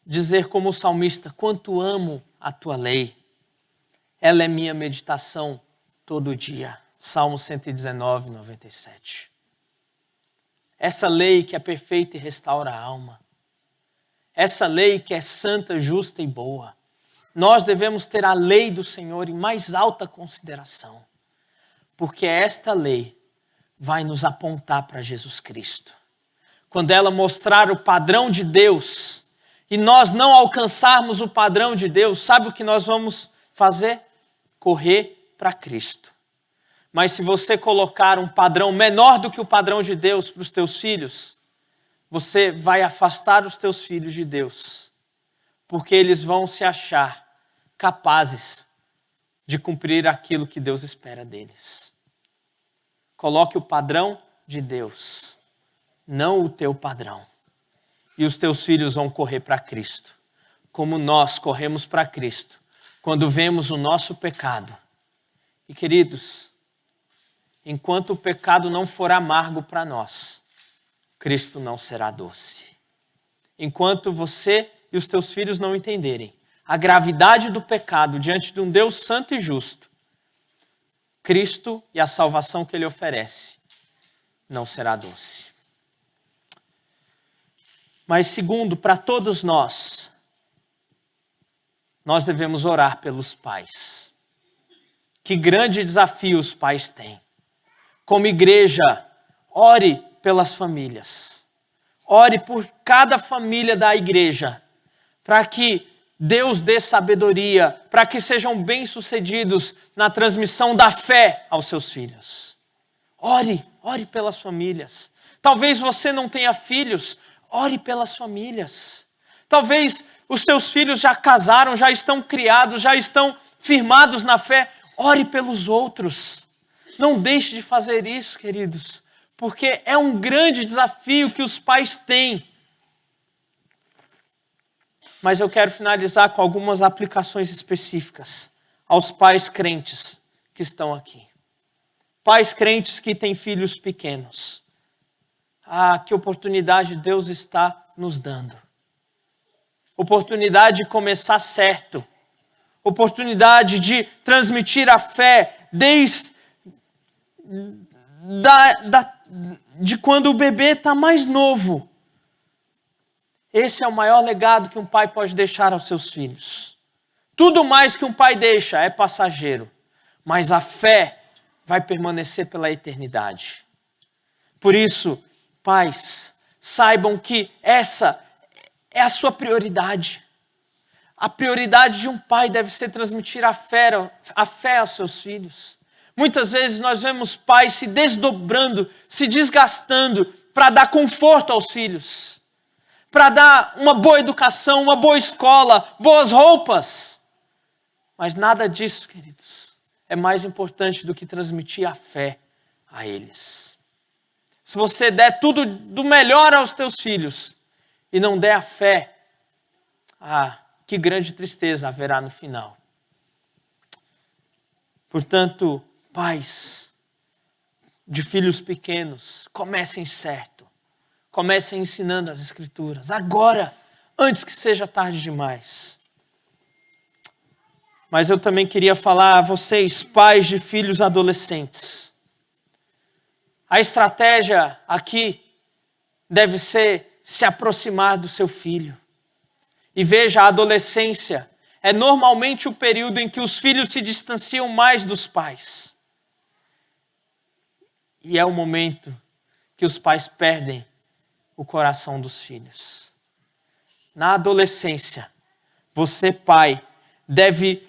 Dizer como o salmista: quanto amo a tua lei, ela é minha meditação todo dia. Salmo 119, 97. Essa lei que é perfeita e restaura a alma. Essa lei que é santa, justa e boa. Nós devemos ter a lei do Senhor em mais alta consideração. Porque esta lei vai nos apontar para Jesus Cristo. Quando ela mostrar o padrão de Deus e nós não alcançarmos o padrão de Deus, sabe o que nós vamos fazer? Correr para Cristo. Mas se você colocar um padrão menor do que o padrão de Deus para os teus filhos, você vai afastar os teus filhos de Deus. Porque eles vão se achar capazes de cumprir aquilo que Deus espera deles. Coloque o padrão de Deus, não o teu padrão. E os teus filhos vão correr para Cristo, como nós corremos para Cristo, quando vemos o nosso pecado. E queridos, enquanto o pecado não for amargo para nós, Cristo não será doce. Enquanto você e os teus filhos não entenderem a gravidade do pecado diante de um Deus santo e justo, Cristo e a salvação que Ele oferece não será doce. Mas segundo, para todos nós devemos orar pelos pais. Que grande desafio os pais têm. Como igreja, ore pelas famílias. ore por cada família da igreja, para que Deus dê sabedoria, para que sejam bem-sucedidos na transmissão da fé aos seus filhos. Ore pelas famílias. Talvez você não tenha filhos, ore pelas famílias. Talvez os seus filhos já casaram, já estão criados, já estão firmados na fé, ore pelos outros. Não deixe de fazer isso, queridos, porque é um grande desafio que os pais têm. Mas eu quero finalizar com algumas aplicações específicas aos pais crentes que estão aqui. Pais crentes que têm filhos pequenos. Que oportunidade Deus está nos dando. Oportunidade de começar certo. Oportunidade de transmitir a fé desde de quando o bebê está mais novo. Esse é o maior legado que um pai pode deixar aos seus filhos. Tudo mais que um pai deixa é passageiro, mas a fé vai permanecer pela eternidade. Por isso, pais, saibam que essa é a sua prioridade. A prioridade de um pai deve ser transmitir a fé aos seus filhos. Muitas vezes nós vemos pais se desdobrando, se desgastando para dar conforto aos filhos, para dar uma boa educação, uma boa escola, boas roupas. Mas nada disso, queridos, é mais importante do que transmitir a fé a eles. Se você der tudo do melhor aos teus filhos e não der a fé, que grande tristeza haverá no final. Portanto, pais de filhos pequenos, comecem certo. Comecem ensinando as Escrituras. Agora, antes que seja tarde demais. Mas eu também queria falar a vocês, pais de filhos adolescentes. A estratégia aqui deve ser se aproximar do seu filho. E veja, a adolescência é normalmente o período em que os filhos se distanciam mais dos pais. E é o momento que os pais perdem o coração dos filhos. Na adolescência, você, pai, deve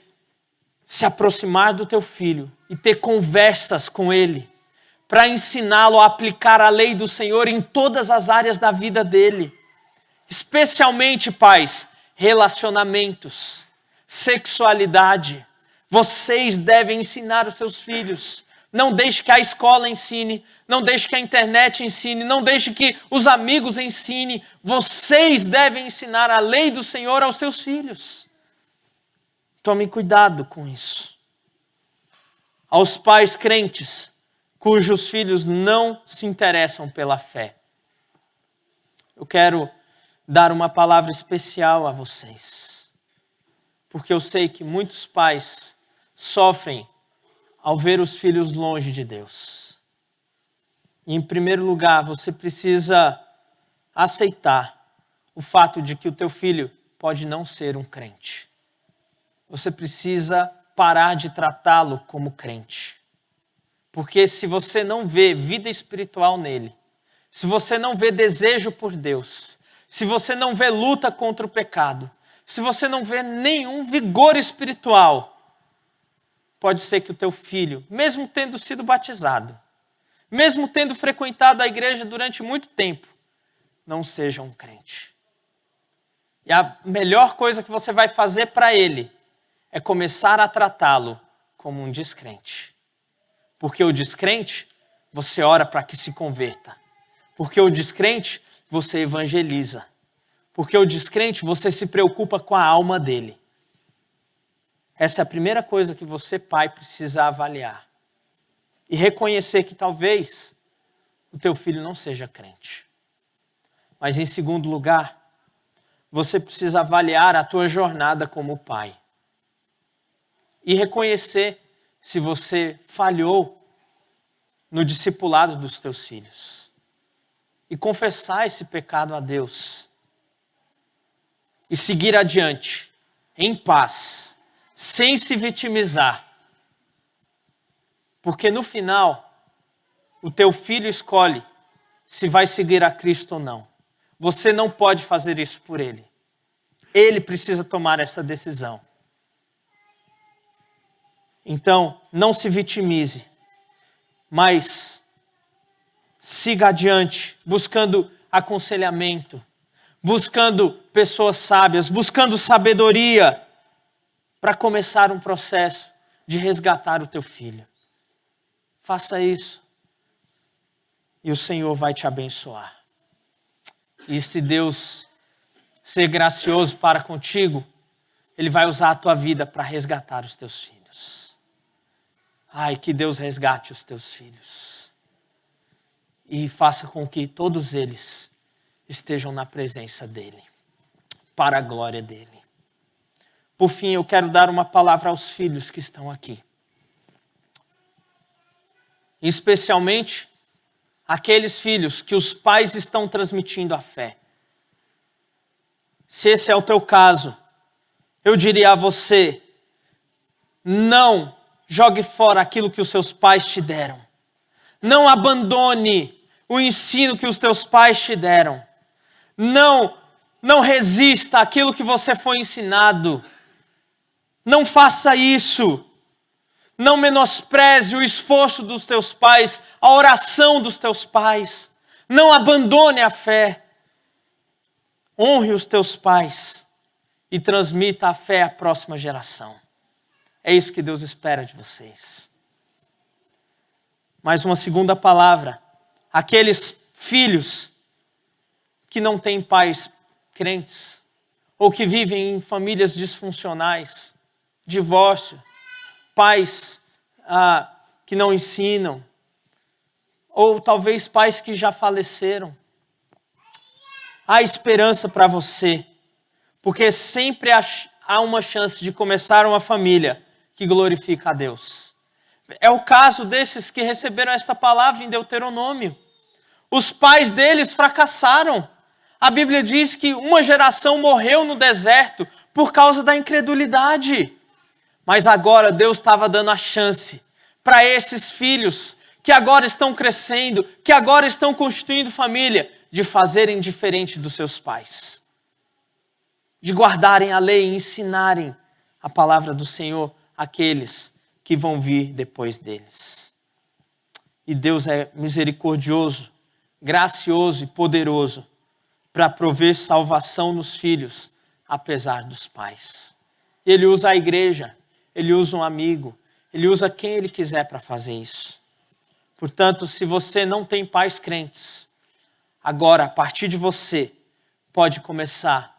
se aproximar do teu filho e ter conversas com ele, para ensiná-lo a aplicar a lei do Senhor em todas as áreas da vida dele. Especialmente, pais, relacionamentos, sexualidade. Vocês devem ensinar os seus filhos. Não deixe que a escola ensine, não deixe que a internet ensine, não deixe que os amigos ensinem. Vocês devem ensinar a lei do Senhor aos seus filhos. Tome cuidado com isso. Aos pais crentes, cujos filhos não se interessam pela fé, eu quero dar uma palavra especial a vocês. Porque eu sei que muitos pais sofrem ao ver os filhos longe de Deus. E, em primeiro lugar, você precisa aceitar o fato de que o teu filho pode não ser um crente. Você precisa parar de tratá-lo como crente. Porque se você não vê vida espiritual nele, se você não vê desejo por Deus, se você não vê luta contra o pecado, se você não vê nenhum vigor espiritual, pode ser que o teu filho, mesmo tendo sido batizado, mesmo tendo frequentado a igreja durante muito tempo, não seja um crente. E a melhor coisa que você vai fazer para ele é começar a tratá-lo como um descrente. Porque o descrente, você ora para que se converta. Porque o descrente, você evangeliza. Porque o descrente, você se preocupa com a alma dele. Essa é a primeira coisa que você, pai, precisa avaliar. E reconhecer que talvez o teu filho não seja crente. Mas em segundo lugar, você precisa avaliar a tua jornada como pai. E reconhecer se você falhou no discipulado dos teus filhos. E confessar esse pecado a Deus. E seguir adiante, em paz, sem se vitimizar. Porque no final, o teu filho escolhe se vai seguir a Cristo ou não. Você não pode fazer isso por ele. Ele precisa tomar essa decisão. Então, não se vitimize, mas siga adiante, buscando aconselhamento, buscando pessoas sábias, buscando sabedoria para começar um processo de resgatar o teu filho. Faça isso e o Senhor vai te abençoar. E se Deus ser gracioso para contigo, Ele vai usar a tua vida para resgatar os teus filhos. Ai, que Deus resgate os teus filhos. E faça com que todos eles estejam na presença dEle, para a glória dEle. Por fim, eu quero dar uma palavra aos filhos que estão aqui. Especialmente aqueles filhos que os pais estão transmitindo a fé. Se esse é o teu caso, eu diria a você, não jogue fora aquilo que os seus pais te deram. Não abandone o ensino que os teus pais te deram. Não resista àquilo que você foi ensinado. Não faça isso. Não menospreze o esforço dos teus pais, a oração dos teus pais. Não abandone a fé. Honre os teus pais e transmita a fé à próxima geração. É isso que Deus espera de vocês. Mais uma segunda palavra. Aqueles filhos que não têm pais crentes ou que vivem em famílias disfuncionais, divórcio, pais que não ensinam, ou talvez pais que já faleceram. Há esperança para você, porque sempre há uma chance de começar uma família que glorifica a Deus. É o caso desses que receberam esta palavra em Deuteronômio. Os pais deles fracassaram. A Bíblia diz que uma geração morreu no deserto por causa da incredulidade. Mas agora Deus estava dando a chance para esses filhos que agora estão crescendo, que agora estão constituindo família, de fazerem diferente dos seus pais. De guardarem a lei e ensinarem a palavra do Senhor àqueles que vão vir depois deles. E Deus é misericordioso, gracioso e poderoso para prover salvação nos filhos, apesar dos pais. Ele usa a igreja, Ele usa um amigo, Ele usa quem Ele quiser para fazer isso. Portanto, se você não tem pais crentes, agora, a partir de você, pode começar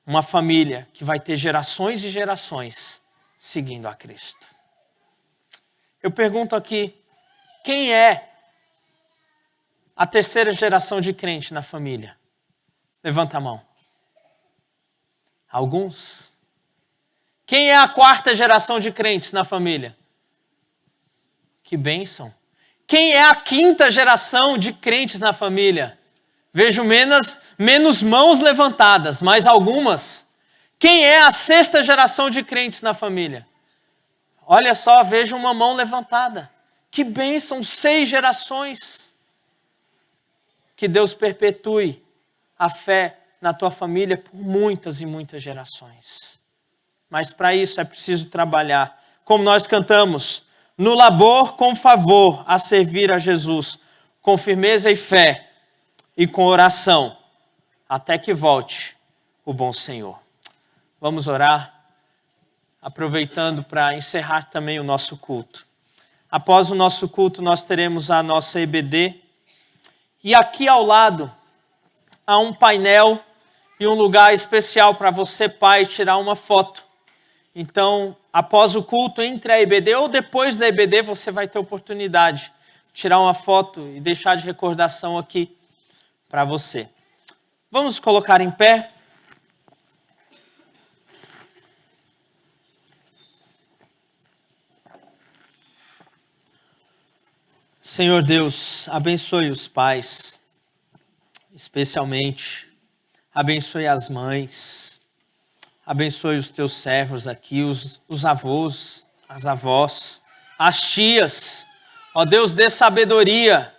uma família que vai ter gerações e gerações seguindo a Cristo. Eu pergunto aqui, quem é a terceira geração de crente na família? Levanta a mão. Alguns? Quem é a quarta geração de crentes na família? Que bênção. Quem é a quinta geração de crentes na família? Vejo menos mãos levantadas, mas algumas. Quem é a sexta geração de crentes na família? Olha só, vejo uma mão levantada. Que bênção, 6 gerações. Que Deus perpetue a fé na tua família por muitas e muitas gerações. Mas para isso é preciso trabalhar. Como nós cantamos, no labor com favor a servir a Jesus, com firmeza e fé e com oração, até que volte o bom Senhor. Vamos orar, aproveitando para encerrar também o nosso culto. Após o nosso culto, nós teremos a nossa EBD. E aqui ao lado, há um painel e um lugar especial para você, pai, tirar uma foto. Então, após o culto, entre a EBD ou depois da EBD, você vai ter oportunidade de tirar uma foto e deixar de recordação aqui para você. Vamos colocar em pé. Senhor Deus, abençoe os pais, especialmente, abençoe as mães, abençoe os teus servos aqui, os avós, as avós, as tias. Ó Deus, dê sabedoria.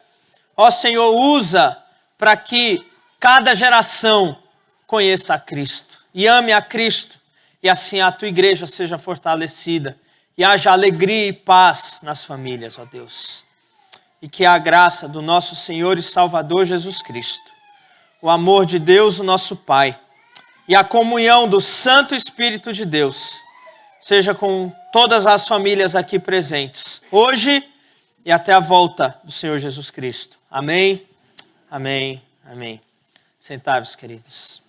Ó Senhor, usa para que cada geração conheça a Cristo e ame a Cristo, e assim a tua igreja seja fortalecida e haja alegria e paz nas famílias, ó Deus. E que a graça do nosso Senhor e Salvador Jesus Cristo, o amor de Deus, o nosso Pai, e a comunhão do Santo Espírito de Deus seja com todas as famílias aqui presentes, hoje e até a volta do Senhor Jesus Cristo. Amém, amém, amém. Sentai-vos, queridos.